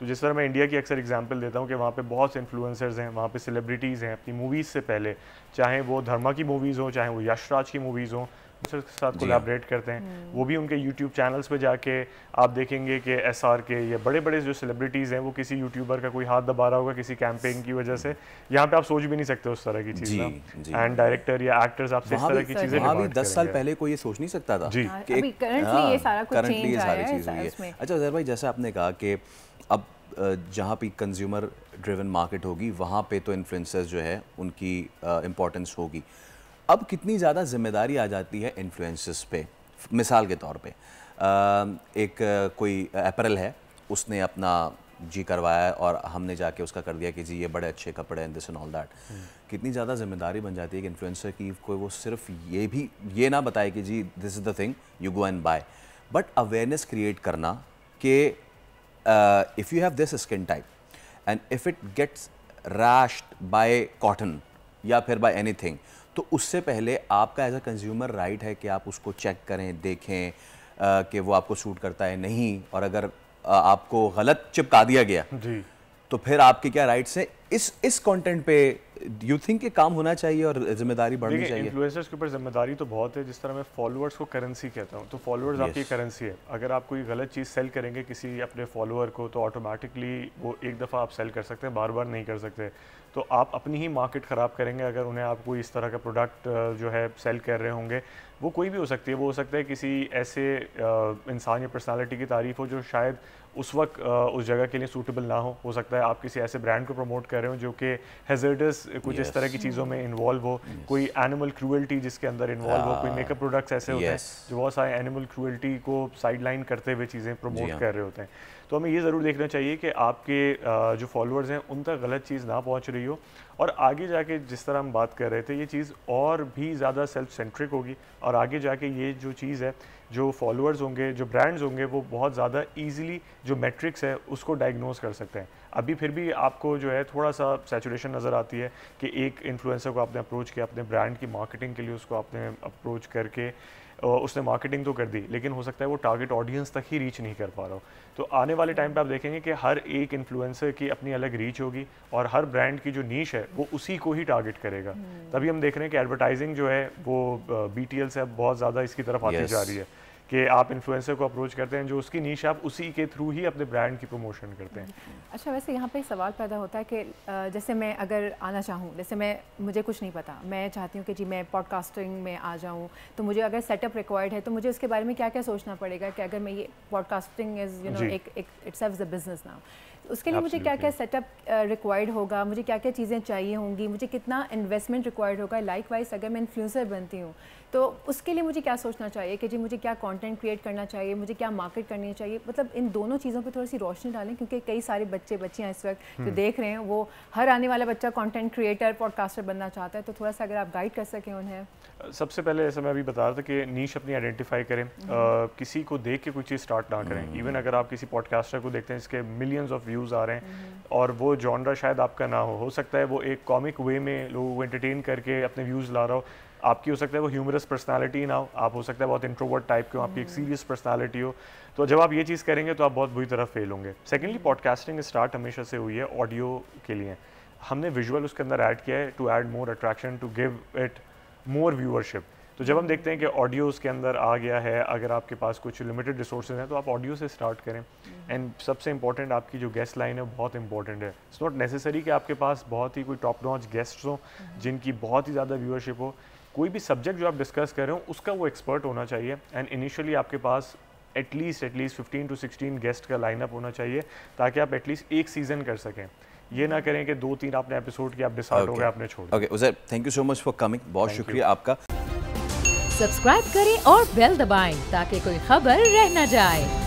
तो जिस तरह मैं इंडिया की अक्सर एग्जांपल देता हूँ कि वहाँ पे बहुत से इन्फ्लुएंसर्स हैं, वहाँ पे सेलिब्रिटीज़ हैं अपनी मूवीज़ से पहले, चाहे वो धर्मा की मूवीज़ हो, चाहे वो यशराज की मूवीज़ हो, उसके साथ कोलैबोरेट करते हैं। वो भी उनके यूट्यूब चैनल्स पे जाके आप देखेंगे कि SRK या बड़े बड़े जो सेलिब्रिटीज़ हैं, वो किसी यूट्यूबर का कोई हाथ दबा रहा होगा किसी कैंपेन की वजह से। यहाँ पे आप सोच भी नहीं सकते उस तरह की चीज़। एंड डायरेक्टर या एक्टर्स आपसे इस तरह की चीज़ें डिमांड 10 साल पहले कोई ये सोच नहीं सकता था जी, कि करंटली ये सारा कुछ चेंज सारी चीज़ हुई है। अच्छा उज़ैर भाई, जैसे आपने कहा कि अब जहाँ पे कंज्यूमर ड्रिवन मार्केट होगी, वहाँ पे तो इन्फ्लुएंसर्स जो है उनकी इम्पोर्टेंस होगी। अब कितनी ज़्यादा जिम्मेदारी आ जाती है इन्फ्लुएंसर्स पे? मिसाल के तौर पे एक कोई अपैरल है, उसने अपना जी करवाया और हमने जाके उसका कर दिया कि जी ये बड़े अच्छे कपड़े हैं, दिस एंड ऑल दैट। कितनी ज़्यादा जिम्मेदारी बन जाती है कि इन्फ्लुएंसर की कोई वो सिर्फ ये ना बताए कि जी this is the thing you go and buy, but awareness create करना कि if you have this skin type and if it gets rashed by cotton या फिर बाय एनीथिंग, तो उससे पहले आपका एज अ कंज्यूमर राइट है कि आप उसको चेक करें, देखें कि वो आपको सूट करता है नहीं, और अगर आपको गलत चिपका दिया गया जी, तो फिर आपके क्या राइट्स हैं? इस कंटेंट पे यू थिंक कि काम होना चाहिए और जिम्मेदारी बढ़नी चाहिए? इन्फ्लुएंसर्स के ऊपर जिम्मेदारी तो बहुत है। जिस तरह मैं फॉलोअर्स को करेंसी कहता हूँ, तो फॉलोअर्स आपकी करेंसी है। अगर आप कोई गलत चीज़ सेल करेंगे किसी अपने फॉलोअर को, तो ऑटोमेटिकली वो एक दफ़ा आप सेल कर सकते हैं, बार बार नहीं कर सकते। तो आप अपनी ही मार्केट ख़राब करेंगे अगर उन्हें आप कोई इस तरह का प्रोडक्ट जो है सेल कर रहे होंगे। वो कोई भी हो सकती है, वो हो सकता है किसी ऐसे इंसान या पर्सनालिटी की तारीफ़ हो जो शायद उस वक्त उस जगह के लिए सूटेबल ना हो सकता है आप किसी ऐसे ब्रांड को प्रमोट कर रहे हो जो कि हैज़र्डस कुछ इस तरह की चीज़ों में इन्वॉल्व हो, कोई एनिमल क्रूअल्टी जिसके अंदर इन्वॉल्व हो, कोई मेकअप प्रोडक्ट्स ऐसे होते हैं जो बहुत सारे एनिमल क्रूअल्टी को साइडलाइन करते हुए चीज़ें प्रमोट कर रहे होते हैं। तो हमें ये ज़रूर देखना चाहिए कि आपके जो फॉलोअर्स हैं उन तक गलत चीज़ ना पहुंच रही हो, और आगे जाके जिस तरह हम बात कर रहे थे ये चीज़ और भी ज़्यादा सेल्फ सेंट्रिक होगी, और आगे जाके ये जो चीज़ है, जो फॉलोअर्स होंगे, जो ब्रांड्स होंगे, वो बहुत ज़्यादा ईजिली जो मैट्रिक्स है उसको डायग्नोज कर सकते हैं। अभी फिर भी आपको जो है थोड़ा सा सैचुरेशन नज़र आती है कि एक इन्फ्लुएंसर को आपने अप्रोच किया, अपने ब्रांड की मार्केटिंग के लिए उसको आपने अप्रोच करके उसने मार्केटिंग तो कर दी, लेकिन हो सकता है वो टारगेट ऑडियंस तक ही रीच नहीं कर पा रहा हो। तो आने वाले टाइम पे आप देखेंगे कि हर एक इन्फ्लुएंसर की अपनी अलग रीच होगी, और हर ब्रांड की जो नीश है वो उसी को ही टारगेट करेगा। तभी हम देख रहे हैं कि एडवर्टाइजिंग जो है वो BTL से अब बहुत ज़्यादा इसकी तरफ आती जा रही है कि आप इन्फ्लुएंसर को अप्रोच करते हैं, जो उसकी नीश आप उसी के थ्रू ही अपने ब्रांड की प्रमोशन करते हैं। अच्छा, वैसे यहाँ पे एक सवाल पैदा होता है कि जैसे मैं अगर आना चाहूँ, जैसे मुझे कुछ नहीं पता, मैं चाहती हूँ कि जी मैं पॉडकास्टिंग में आ जाऊँ, तो मुझे अगर सेटअप रिक्वायर्ड है तो मुझे उसके बारे में क्या क्या सोचना पड़ेगा कि अगर मैं ये पॉडकास्टिंग इज़ एक it serves a business now, उसके लिए मुझे क्या क्या सेटअप रिक्वायर्ड होगा, मुझे क्या क्या चीज़ें चाहिए होंगी, मुझे कितना इन्वेस्टमेंट रिक्वायर्ड होगा। लाइक वाइज अगर मैं इन्फ्लुएंसर बनती हूँ तो उसके लिए मुझे क्या सोचना चाहिए कि जी मुझे क्या कंटेंट क्रिएट करना चाहिए, मुझे क्या मार्केट करनी चाहिए, मतलब इन दोनों चीज़ों पे थोड़ी सी रोशनी डालें, क्योंकि कई सारे बच्चियाँ इस वक्त जो देख रहे हैं, वो हर आने वाला बच्चा कंटेंट क्रिएटर, पॉडकास्टर बनना चाहता है, तो थोड़ा सा अगर आप गाइड कर सकें उन्हें। सबसे पहले जैसे मैं अभी बता रहा था कि नीश अपनी आइडेंटिफाई करें, किसी को देख के कोई चीज़ स्टार्ट ना करें। इवन अगर आप किसी पॉडकास्टर को देखते हैं इसके मिलियंस ऑफ व्यूज़ आ रहे हैं और वो जॉनरा शायद आपका ना हो सकता है वो एक कॉमिक वे में लोगों को एंटरटेन करके अपने व्यूज़ ला रहा हो, आपकी हो सकता है वो ह्यूमरस पर्सनालिटी ना हो, आप हो सकता है बहुत इंट्रोवर्ट टाइप के हो, आपकी एक सीरियस पर्सनालिटी हो, तो जब आप ये चीज़ करेंगे तो आप बहुत बुरी तरह फेल होंगे। सेकेंडली, पॉडकास्टिंग स्टार्ट हमेशा से हुई है ऑडियो के लिए, हमने विजुअल उसके अंदर ऐड किया है to add more attraction, to give it more viewership. तो जब हम देखते हैं कि ऑडियो उसके अंदर आ गया है, अगर आपके पास कुछ लिमिटेड रिसोर्सेज हैं तो आप ऑडियो से स्टार्ट करें। एंड सबसे इंपॉर्टेंट आपकी जो गेस्ट लाइन है बहुत इंपॉर्टेंट है। इट्स नॉट नेसेसरी कि आपके पास बहुत ही कोई टॉप नॉच गेस्ट्स हो जिनकी बहुत ही ज़्यादा व्यूअरशिप हो। कोई भी सब्जेक्ट जो आप डिस्कस कर रहे हो उसका वो एक्सपर्ट होना चाहिए, एंड इनिशियली आपके पास एटलीस्ट 15 to 16 गेस्ट का लाइनअप होना चाहिए ताकि आप एटलीस्ट एक सीज़न कर सकें। ये ना करें कि 2-3 आपने एपिसोड की आप डिसाइड हो गए आपने छोड़ दिया। Okay Uzair, thank you so much for coming, बहुत शुक्रिया आपका। सब्सक्राइब करें और बेल दबाएं ताकि कोई खबर रह न जाए।